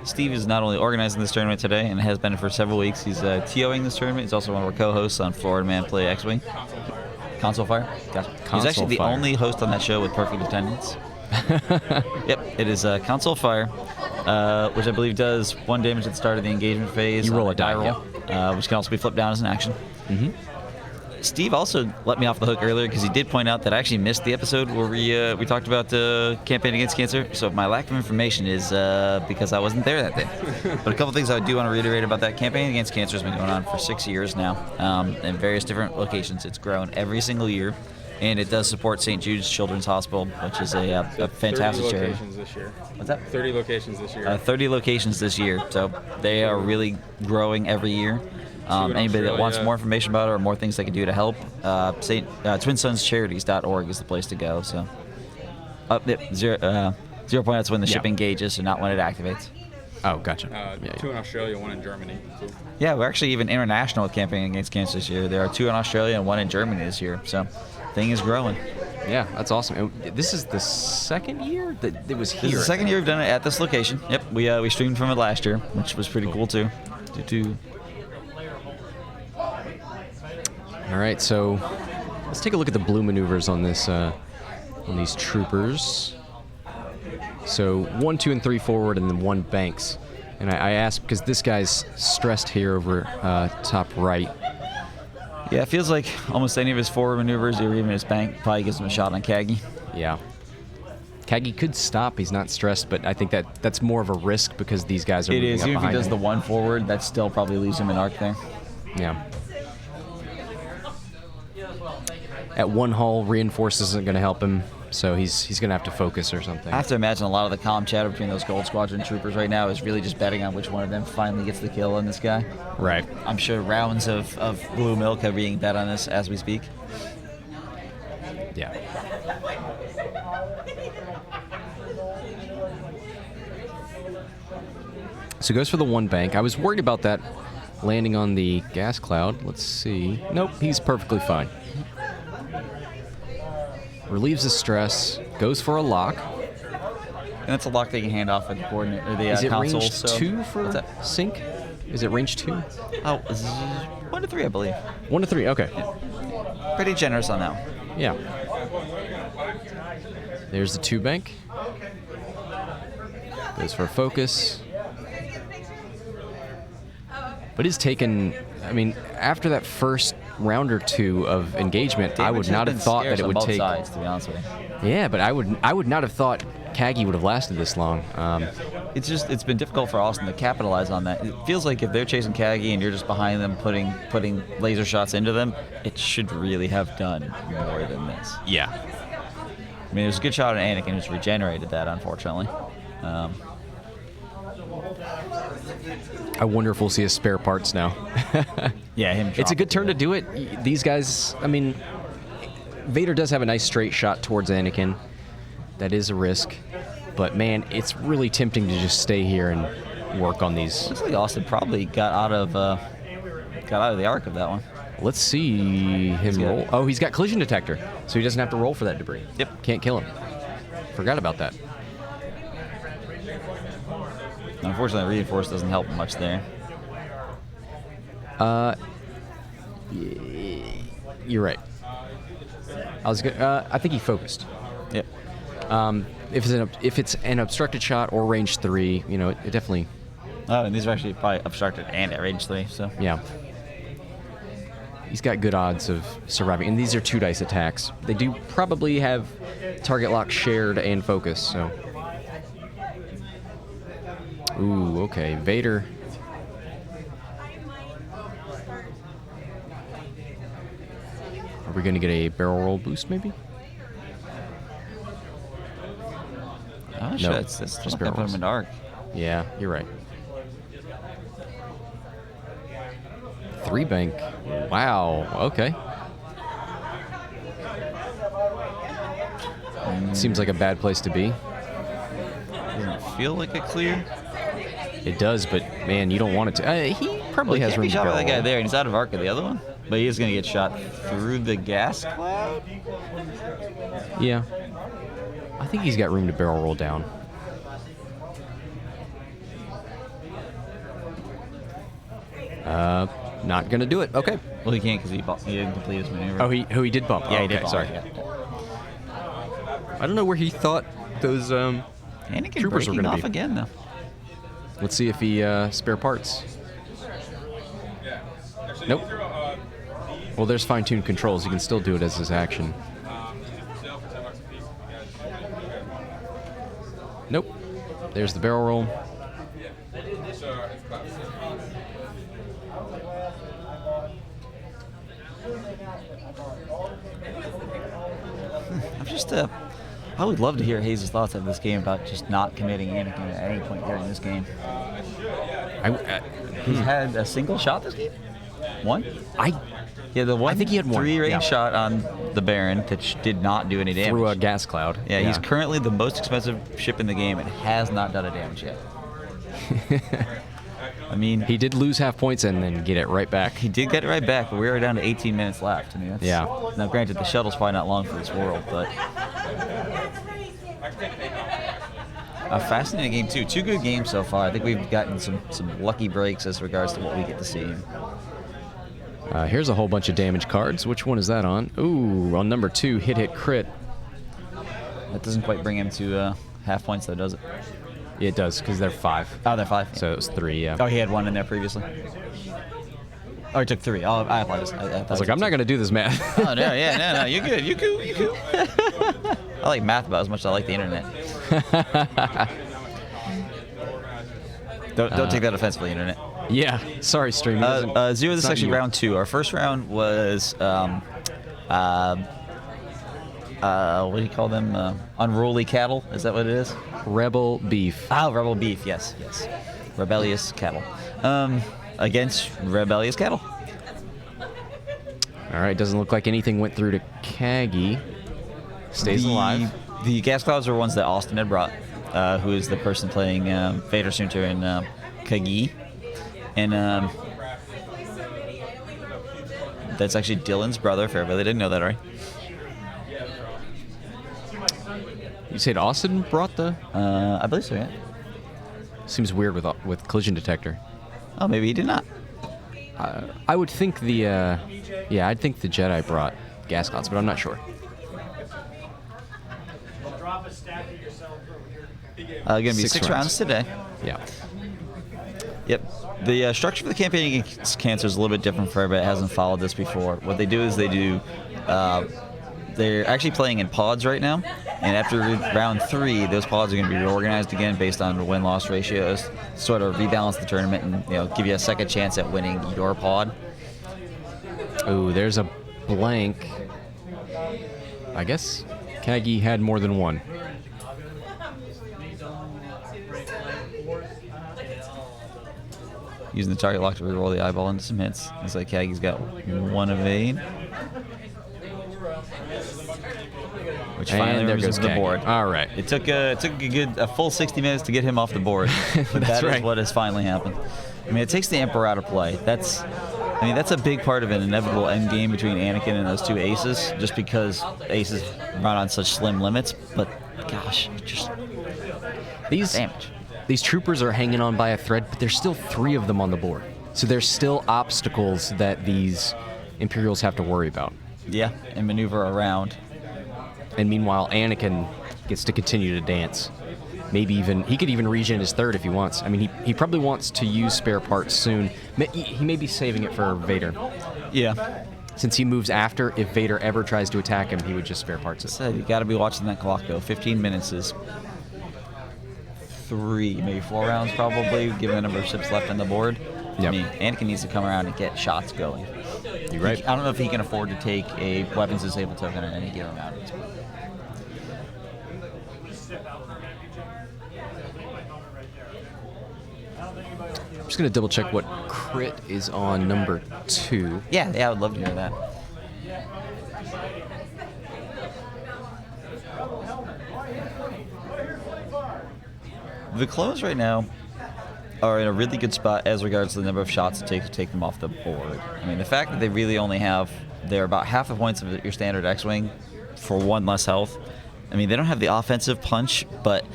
Steve is not only organizing this tournament today and has been for several weeks. He's TOing this tournament. He's also one of our co-hosts on Florida Man Play X-Wing. Console Fire. Gotcha. He's actually the only host on that show with perfect attendance. Yep, it is Console Fire. which I believe does 1 damage at the start of the engagement phase. You roll on a die roll, which can also be flipped down as an action. Mm-hmm. Steve also let me off the hook earlier because he did point out that I actually missed the episode where we talked about campaign against cancer. So my lack of information is because I wasn't there that day. But a couple things I do want to reiterate about that campaign against cancer has been going on for 6 years now, in various different locations. It's grown every single year, and it does support St. Jude's Children's Hospital, which is a fantastic 30 charity. locations this year. What's that? 30 locations this year. 30 locations this year, so they are really growing every year. Anybody that wants more information about it or more things they can do to help, TwinSonsCharities.org is the place to go. So, 0 points when the ship engages, so not when it activates. Oh, gotcha. 2 in Australia, 1 in Germany. So. Yeah, we're actually even international with campaigning against cancer this year. There are 2 in Australia and 1 in Germany this year. So, thing is growing. Yeah, that's awesome. And this is the second year that it was here. This is the second year we've done it at this location. Yep, we streamed from it last year, which was pretty cool too. All right, so let's take a look at the blue maneuvers on this, on these troopers. So 1, 2, and 3 forward, and then 1 banks. And I asked because this guy's stressed here over top right. Yeah, it feels like almost any of his forward maneuvers or even his bank probably gives him a shot on Kagi. Yeah. Kagi could stop. He's not stressed, but I think that's more of a risk because these guys are It moving is. up Even if he behind does him. the 1 forward, that still probably leaves him an arc there. Yeah. At 1 hull, reinforce isn't going to help him, so he's going to have to focus or something. I have to imagine a lot of the comm chatter between those Gold Squadron troopers right now is really just betting on which one of them finally gets the kill on this guy. Right. I'm sure rounds of blue milk are being bet on this as we speak. Yeah. So goes for the 1 bank. I was worried about that landing on the gas cloud. Let's see. Nope, he's perfectly fine. Relieves the stress. Goes for a lock. And that's a lock they can hand off at the coordinate or the Is it console. range so 2 what's for that? sync? Is it range 2? Oh, 1 to 3, I believe. 1 to 3. Okay. Pretty generous on that one. Yeah. There's the 2 bank. Goes for a focus. But it's taken, I mean, after that first round or 2 of engagement, I would not have thought that it would take. Sides, to be honest with you. Yeah, but I would not have thought Kagi would have lasted this long. It's been difficult for Austin to capitalize on that. It feels like if they're chasing Kagi and you're just behind them putting laser shots into them, it should really have done more than this. Yeah. I mean, there's a good shot at Anakin who's regenerated that, unfortunately. I wonder if we'll see his spare parts now. Yeah, him. It's a good turn to do it. These guys, I mean, Vader does have a nice straight shot towards Anakin. That is a risk. But man, it's really tempting to just stay here and work on these. Looks like Austin probably got out of the arc of that one. Let's see him roll. Oh, he's got collision detector, so he doesn't have to roll for that debris. Yep. Can't kill him. Forgot about that. Unfortunately, reinforce doesn't help much there. You're right. I think he focused. Yep. If it's an obstructed shot or range 3, you know, it definitely. Oh, and these are actually probably obstructed and at range 3, so. Yeah. He's got good odds of surviving, and these are 2 dice attacks. They do probably have target lock shared and focus, so. Ooh, okay, Vader. Are we gonna get a barrel roll boost, maybe? Oh, No, shit. That's just not gonna put barrels. him in arc. Yeah, you're right. 3 bank. Wow. Okay. Seems like a bad place to be. Doesn't feel like a clear. It does, but man, you don't want it to. He probably has Can't room be to shot by barrel that guy roll. there, and he's out of arc of the other one. But he is going to get shot through the gas cloud. Yeah. I think he's got room to barrel roll down. Not gonna do it. Okay. Well, he can't because he didn't complete his maneuver. Oh, he did bump. yeah, Oh, he did. okay, sorry. Yeah. I don't know where he thought those Anakin troopers were breaking gonna off be. again, though. Let's see if he spare parts. Nope. Well, there's fine-tuned controls. You can still do it as his action. Nope. There's the barrel roll. I'm just I would love to hear Hayes' thoughts of this game about just not committing Anakin at any point during this game. He's had a single shot this game? One? Yeah, the one. I think he had one. 3-range shot on the Baron that did not do any damage. Through a gas cloud. Yeah, he's currently the most expensive ship in the game and has not done a damage yet. I mean, He did lose half points and then get it right back. he did get it right back, but we are down to 18 minutes left. I mean, that's, Yeah. Now, granted, the shuttle's probably not long for this world, but a fascinating game too. 2 good games so far. I think we've gotten some lucky breaks as regards to what we get to see. Here's a whole bunch of damage cards. Which one is that on? Ooh, on number 2, hit crit. That doesn't quite bring him to half points, though, does it? Yeah, it does, because they're 5. Oh, they're 5. So it was 3, yeah. Oh, he had 1 in there previously. Oh, he took 3. Oh, I apologize. I was like, I'm not going to do this math. Oh, no, yeah, no, you're good. You cool. I like math about as much as I like the internet. Don't take that offensively, internet. Yeah, sorry, stream. Zero, this is not actually you. round 2. Our first round was, what do you call them? Unruly cattle? Is that what it is? Rebel beef. Oh, rebel beef, yes. Rebellious cattle. Against rebellious cattle. All right, doesn't look like anything went through to Kagi. Stays alive. The gas clouds are ones that Austin had brought, who is the person playing Vader, Soontir, and Kagi. And that's actually Dylan's brother, for everybody that didn't know that already. You said Austin brought the? I believe so, yeah. Seems weird with collision detector. Oh, maybe he did not. I would think the, I'd think the Jedi brought gas clouds, but I'm not sure. Drop a stack of yourself over here. Going to be 6 6 rounds today. Yeah. Yep. The structure for the campaign against cancer is a little bit different for everybody that hasn't followed this before. What they do is they're actually playing in pods right now, and after round 3, those pods are going to be reorganized again based on the win-loss ratios, sort of rebalance the tournament and give you a second chance at winning your pod. Ooh, there's a blank. I guess Kagi had more than one. Using the target lock to reroll the eyeball into some hits. Looks like Kagi's got 1 evade. Which finally And there moves goes him to the Kagi. board. All right. It took a full 60 minutes to get him off the board, but That's that is right. what has finally happened. I mean, it takes the Emperor out of play. That's a big part of an inevitable end game between Anakin and those 2 aces, just because aces run on such slim limits. But gosh, just damage. These troopers are hanging on by a thread, but there's still 3 of them on the board. So there's still obstacles that these Imperials have to worry about. Yeah, and maneuver around. And meanwhile, Anakin gets to continue to dance. Maybe he could even regen his 3rd if he wants. I mean, he probably wants to use spare parts soon. He may be saving it for Vader. Yeah. Since he moves after, if Vader ever tries to attack him, he would just spare parts it. So you got to be watching that clock go. 15 minutes is 3, maybe 4 rounds probably, given the number of ships left on the board. Yep. I mean, Anakin needs to come around and get shots going. You're right. I don't know if he can afford to take a weapons disabled token at any given round. I'm just going to double check what crit is on number 2. Yeah, I would love to hear that. The clones right now are in a really good spot as regards to the number of shots it takes to take them off the board. I mean, the fact that they really only they're about half the points of your standard X-Wing for 1 less health. I mean, they don't have the offensive punch, but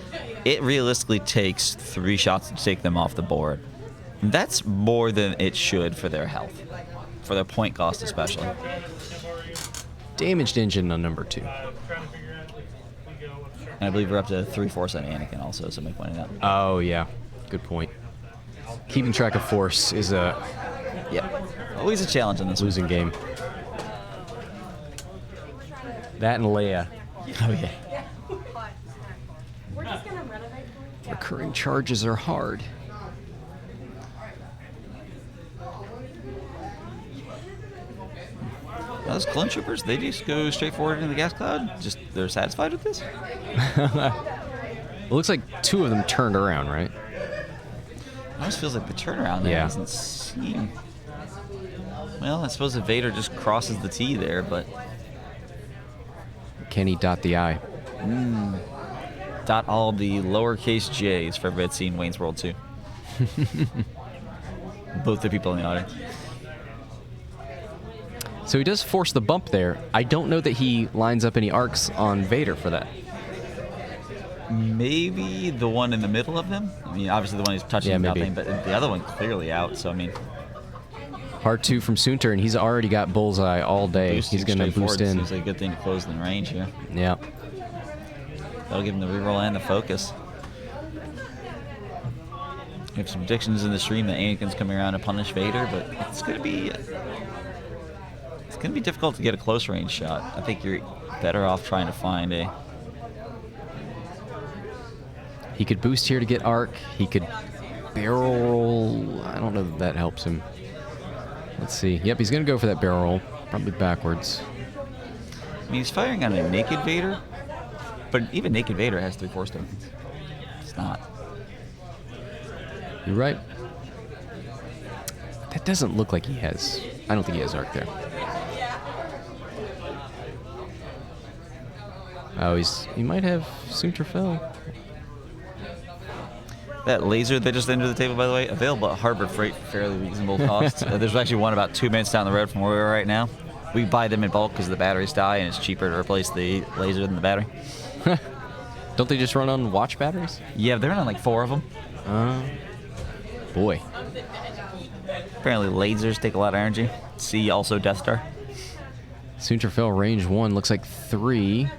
it realistically takes 3 shots to take them off the board. That's more than it should for their health, for their point cost especially. Damaged engine on number 2. And I believe we're up to 3/4 on Anakin also, somebody pointed out. Oh, yeah. Good point. Keeping track of force is a Yep. Always a challenge in this one. losing game. That and Leia. Oh, yeah. We're just gonna renovate for you. Recurring charges are hard. Those clone troopers, they just go straight forward into the gas cloud? Just they're satisfied with this? It looks like 2 of them turned around, right? It almost feels like the turnaround there Yeah. doesn't seem... Well, I suppose if Vader just crosses the T there, but... Can he dot the I? Dot all the lowercase j's for everybody that's seen Wayne's World 2. Both the people in the audience. So he does force the bump there. I don't know that he lines up any arcs on Vader for that. Maybe the one in the middle of them? I mean, obviously the one who's touching Yeah, maybe. nothing, but the other one clearly out, so I mean... Hard 2 from Soontir, and he's already got bullseye all day. boosting He's going to straight forward boost in. Seems like a good thing to close in range here. Yeah. That'll give him the reroll and the focus. We have some predictions in the stream that Anakin's coming around to punish Vader, but it's gonna be difficult to get a close range shot. I think you're better off trying to find a... He could boost here to get arc. He could barrel roll. I don't know that that helps him. Let's see. Yep, he's going to go for that barrel roll. Probably backwards. I mean, he's firing on a naked Vader, but even naked Vader has 3 force tokens. It's not. You're right. That doesn't look like he has. I don't think he has arc there. Oh, he might have Soontir fell. That laser that just entered the table, by the way, available at Harbor Freight for fairly reasonable cost. There's actually one about 2 minutes down the road from where we are right now. We buy them in bulk because the batteries die, and it's cheaper to replace the laser than the battery. Don't they just run on watch batteries? Yeah, they're on like 4 of them. Boy. Apparently lasers take a lot of energy. See also Death Star. Soontir fell range 1, looks like 3.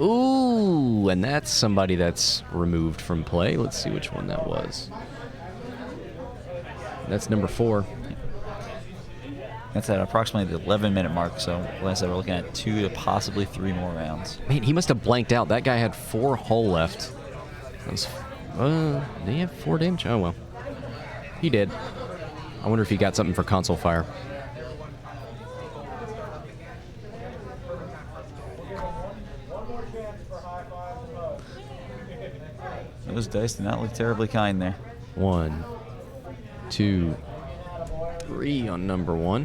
Ooh, and that's somebody that's removed from play. Let's see which one that was. That's number 4. That's at approximately the 11-minute mark, so like I said, we're looking at 2 to possibly 3 more rounds. Man, he must have blanked out. That guy had 4 hull left. That was, did he have 4 damage? Oh, well. He did. I wonder if he got something for console fire. Those dice do not look terribly kind there. 1, 2, 3 on number 1.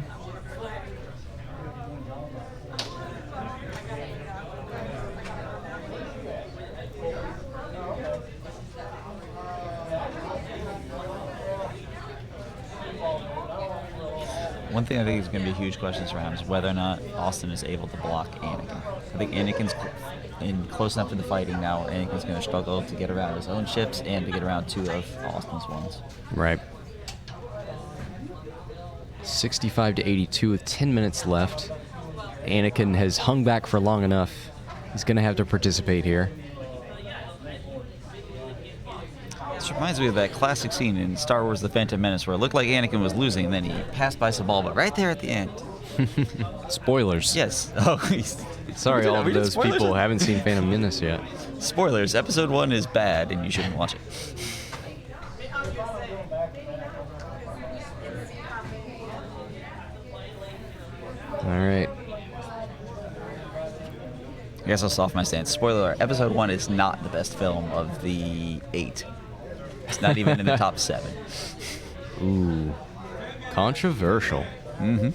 One thing I think is going to be a huge question this round is whether or not Austin is able to block Anakin. I think Anakin's close enough to the fighting now where Anakin's going to struggle to get around his own ships and to get around 2 of Austin's ones. Right. 65 to 82 with 10 minutes left. Anakin has hung back for long enough. He's going to have to participate here. This reminds me of that classic scene in Star Wars The Phantom Menace where it looked like Anakin was losing and then he passed by Sabal, but right there at the end. Spoilers. Yes. Oh, Sorry, all we of did those spoilers? people haven't seen Phantom Menace yet. Spoilers, episode 1 is bad and you shouldn't watch it. All right. I guess I'll soften my stance. Spoiler alert, episode 1 is not the best film of the 8. It's not even in the top 7. Ooh. Controversial. Mm-hmm.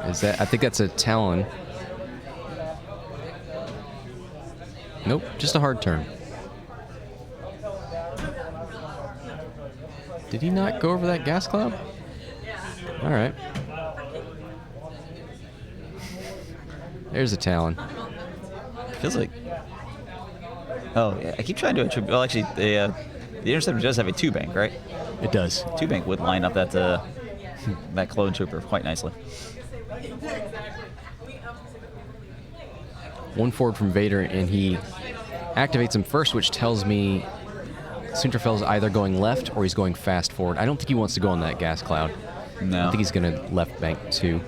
Is that? I think that's a Talon. Nope, just a hard turn. Did he not go over that gas cloud? All right. There's a Talon. Feels like... Oh, yeah, I keep trying to attribute... Well, actually, the Interceptor does have a 2-bank, right? It does. 2-bank would line up that that clone trooper quite nicely. 1 forward from Vader, and he activates him first, which tells me Soontirfell's either going left or he's going fast forward. I don't think he wants to go on that gas cloud. No. I think he's going to left bank 2.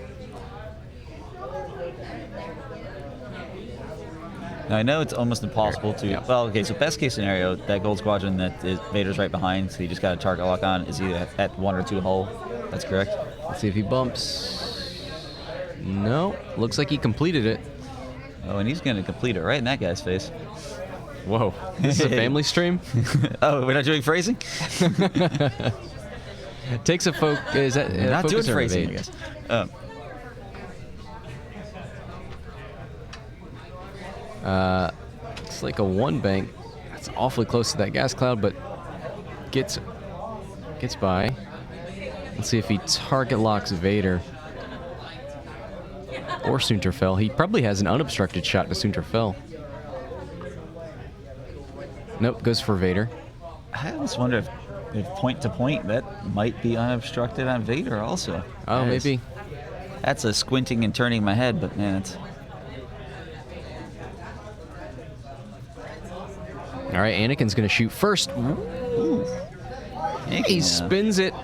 Now, I know it's almost impossible to... Yeah. Well, okay, so best case scenario, that gold squadron that is Vader's right behind, so you just got a target lock on, is either at 1 or 2 hull. That's correct? Let's see if he bumps. No, looks like he completed it. Oh, and he's going to complete it right in that guy's face. Whoa, this is a family stream? Oh, we're not doing phrasing? Takes a is that Not doing focus or phrasing, I evade? guess. It's like a 1 bank. That's awfully close to that gas cloud, but gets by. Let's see if he target locks Vader or Soontirfell. He probably has an unobstructed shot to Soontirfell. Nope, goes for Vader. I almost wonder if point to point, that might be unobstructed on Vader also. Oh, maybe. That's a squinting and turning my head, but man, it's... All right, Anakin's going to shoot first. He spins it.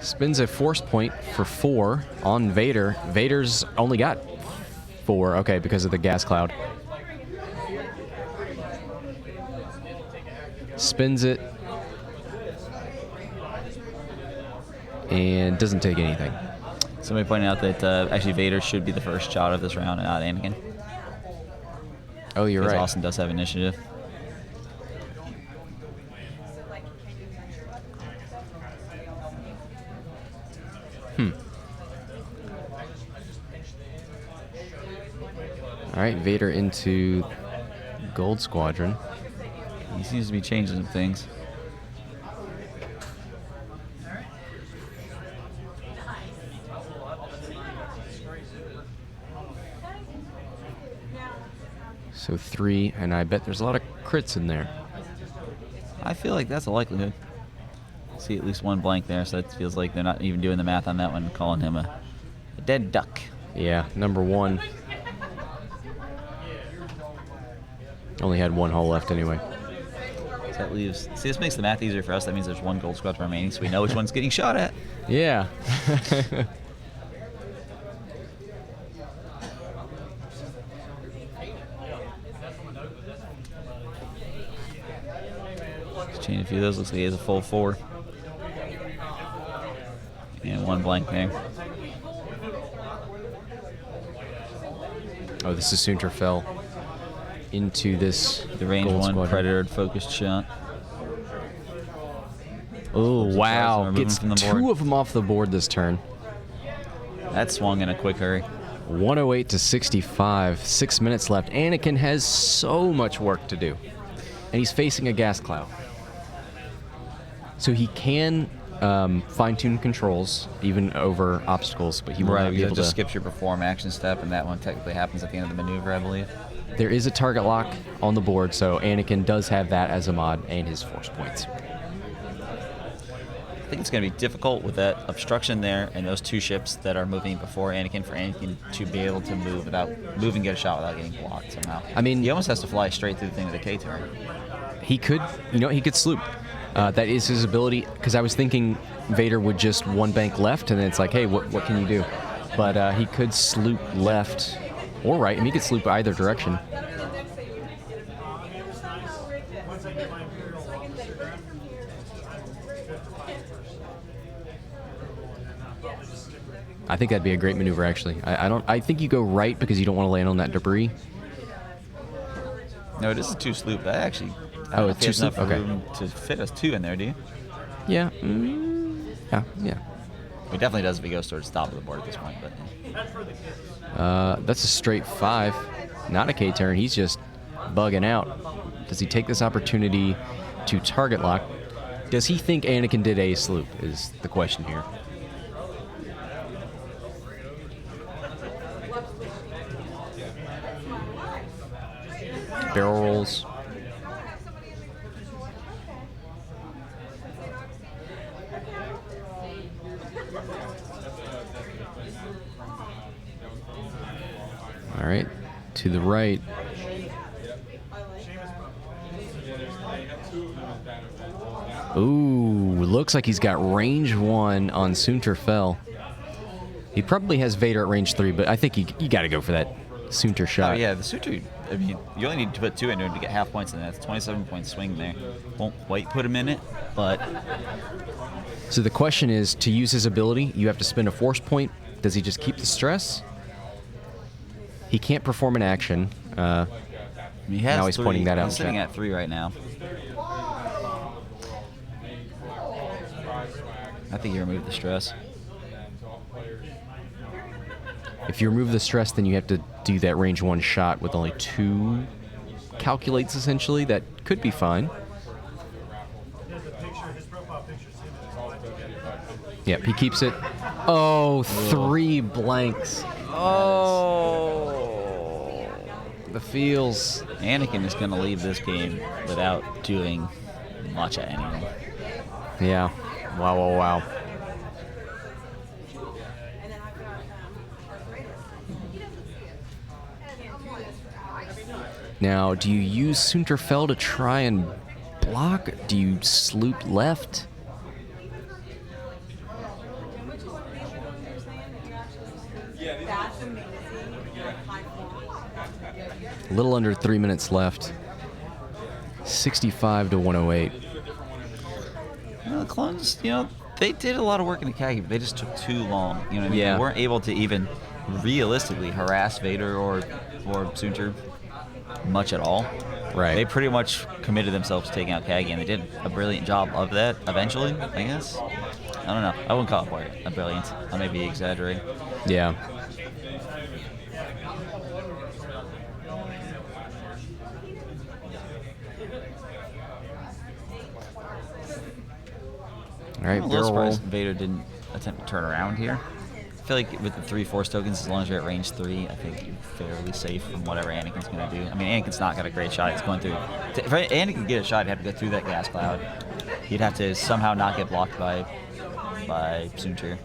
Spins a force point for 4 on Vader. Vader's only got 4, okay, because of the gas cloud. Spins it. And doesn't take anything. Somebody pointed out that actually Vader should be the first shot of this round and not Anakin. Oh, you're Because right. Austin does have initiative. All right, Vader into Gold Squadron. He seems to be changing some things. So 3, and I bet there's a lot of crits in there. I feel like that's a likelihood. See at least 1 blank there, so it feels like they're not even doing the math on that one, calling him a dead duck. Yeah, number 1. Only had 1 hull left anyway. So that leaves... See, this makes the math easier for us. That means there's 1 gold squadron remaining, so we know which one's getting shot at. Yeah. Change a few of those. Looks like he has a full 4. And 1 blank there. Oh, this is Soontirfell into this The range Gold 1 Squadron. predator focused shot. Oh, Surprise, wow. we're moving Gets from the board. 2 of them off the board this turn. That swung in a quick hurry. 108 to 65. 6 minutes left. Anakin has so much work to do. And he's facing a gas cloud. So he can fine-tune controls even over obstacles, but he will not be It able just to. skips your perform action step, and that one technically happens at the end of the maneuver, I believe. There is a target lock on the board, so Anakin does have that as a mod and his force points. I think it's going to be difficult with that obstruction there and those 2 ships that are moving before Anakin for Anakin to be able to move and get a shot without getting blocked somehow. I mean, he almost has to fly straight through the thing with a K turret. he could, he could sloop. That is his ability, because I was thinking Vader would just 1 bank left, and then it's like, hey, what can you do? But he could sloop left or right, and he could sloop either direction. I think that'd be a great maneuver, actually. I think you go right because you don't want to land on that debris. No, it is a 2 sloop. That actually... I Oh, don't know it's if he has 2 sloop? enough Okay. room to fit us 2 in there, do you? Yeah. Yeah. He definitely does if he goes towards the top of the board at this point, but... That's a straight 5. Not a K-turn. He's just bugging out. Does he take this opportunity to target lock? Does he think Anakin did a sloop is the question here. Barrel rolls. All right, to the right. Ooh, looks like he's got range 1 on Soontir Fel. He probably has Vader at range 3, but I think you got to go for that Soontir shot. Oh, yeah, the Soontir, I mean, you only need to put 2 into him to get half points, and that's 27-point swing there. Won't quite put him in it, but... So the question is, to use his ability, you have to spend a force point. Does he just keep the stress? He can't perform an action. He has now he's 3. pointing that out. He's sitting at 3 right now. I think you remove the stress. If you remove the stress, then you have to do that range 1 shot with only 2 calculates, essentially. That could be fine. Yep, he keeps it. Oh, 3 blanks. Oh, the feels. Anakin is going to leave this game without doing much of anything. Yeah. Wow, wow, wow. Now, do you use Soontir Fel to try and block? Do you sloop left? A little under 3 minutes left. 65 to 108. The clones, they did a lot of work in the Kagi, but they just took too long. You know what I mean? Yeah. They weren't able to even realistically harass Vader or Soontir much at all. Right. They pretty much committed themselves to taking out Kagi, and they did a brilliant job of that eventually, I guess. I don't know. I wouldn't call it a brilliant. I may be exaggerating. Yeah. All right, I'm a little barrel roll. surprised Vader didn't attempt to turn around here. I feel like with the 3 force tokens, as long as you're at range 3, I think you're fairly safe from whatever Anakin's going to do. I mean, Anakin's not got a great shot. He's going through. If Anakin could get a shot, he'd have to go through that gas cloud. He'd have to somehow not get blocked by Soontir.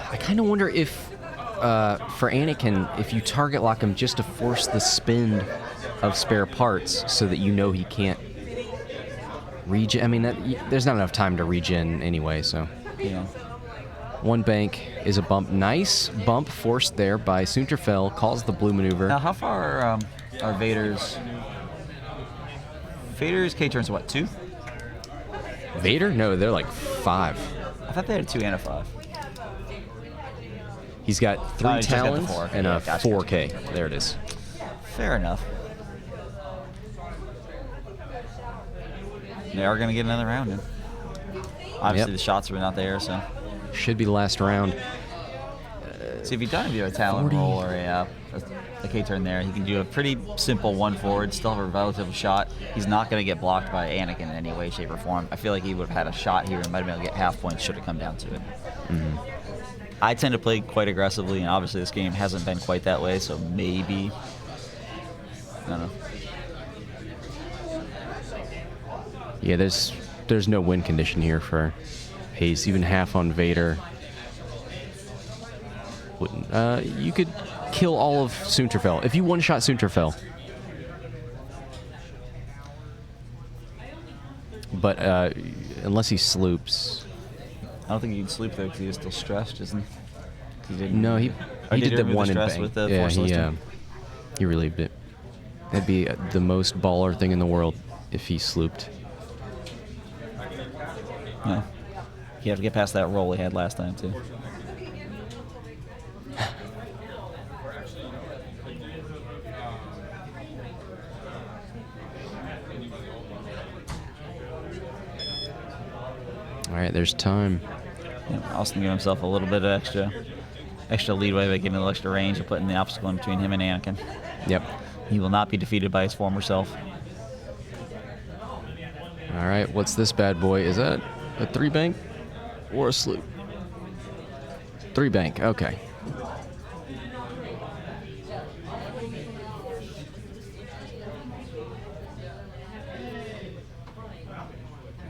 I kind of wonder if, for Anakin, if you target lock him just to force the spend of spare parts so that you know he can't regen. I mean, there's not enough time to regen anyway, so. Yeah. 1 bank is a bump. Nice bump forced there by Soontir Fel. Calls the blue maneuver. Now, how far are Vader's K turns? What, 2? Vader? No, they're like 5. I thought they had a 2 and a 5. He's got 3 he's just got the talons 4. and Yeah, a gotcha. 4K. There it is. Fair enough. They are going to get another round in. Obviously, Yep. the shots were not there, so. Should be the last round. See, if he doesn't do a talon 40. roll or a K-turn there, he can do a pretty simple 1 forward, still have a relative shot. He's not going to get blocked by Anakin in any way, shape, or form. I feel like he would have had a shot here and might have been able to get half points should it come down to it. Mm-hmm. I tend to play quite aggressively, and obviously this game hasn't been quite that way, so maybe. I don't know. Yeah, there's no win condition here for Hayes. Even half on Vader. You could kill all of Soontir Fel. If you one-shot Soontir Fel. But unless he sloops. I don't think he can sleep though because he was still stressed, isn't he? Didn't, No, he did the remove one in stress bank. with the Yeah, force listing? he relieved it. That'd be the most baller thing in the world if he slooped. Yeah. He had to get past that roll he had last time too. All right, there's time. Yeah, Austin gave himself a little bit of extra leadway by getting a little extra range and putting the obstacle in between him and Anakin. Yep. He will not be defeated by his former self. All right, what's this bad boy? Is that a 3 bank or a sloop? 3 bank, okay.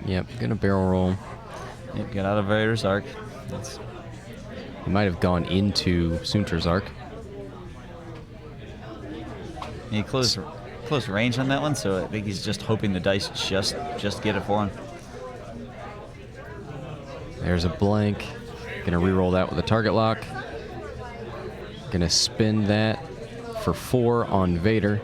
Yep, gonna barrel roll. Yep, get out of Vader's arc. He might have gone into Soontir's arc. He closed close range on that one, so I think he's just hoping the dice just get it for him. There's a blank. Gonna re-roll that with a target lock. Gonna spin that for 4 on Vader.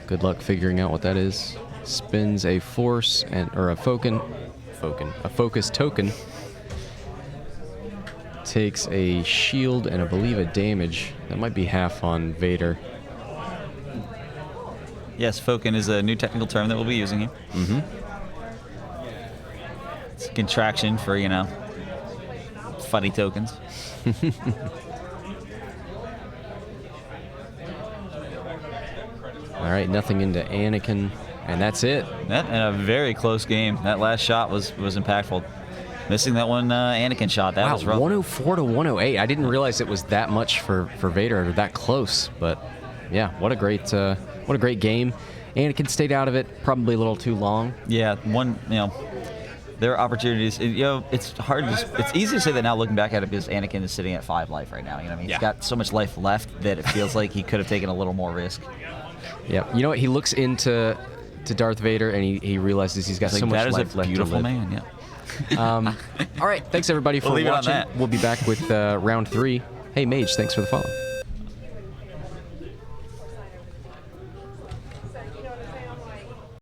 Good luck figuring out what that is. Spins a force or a focus token. Takes a shield and I believe a damage. That might be half on Vader. Yes, Fokin is a new technical term that we'll be using here. Mm-hmm. It's a contraction for, funny tokens. All right, nothing into Anakin, and that's it. And a very close game. That last shot was impactful. Missing that one Anakin shot, that was rough. 104 to 108. I didn't realize it was that much for Vader, or that close. But yeah, what a great game. Anakin stayed out of it, probably a little too long. Yeah, there are opportunities. It's hard. It's easy to say that now, looking back at it, because Anakin is sitting at 5 life right now. He's got so much life left that it feels like he could have taken a little more risk. Yeah, you know what? He looks into Darth Vader and he realizes he's got so much life left to live. That is a beautiful man. Yeah. All right, thanks everybody for We'll leave it on watching. that. We'll be back with round 3. Hey Mage, thanks for the follow.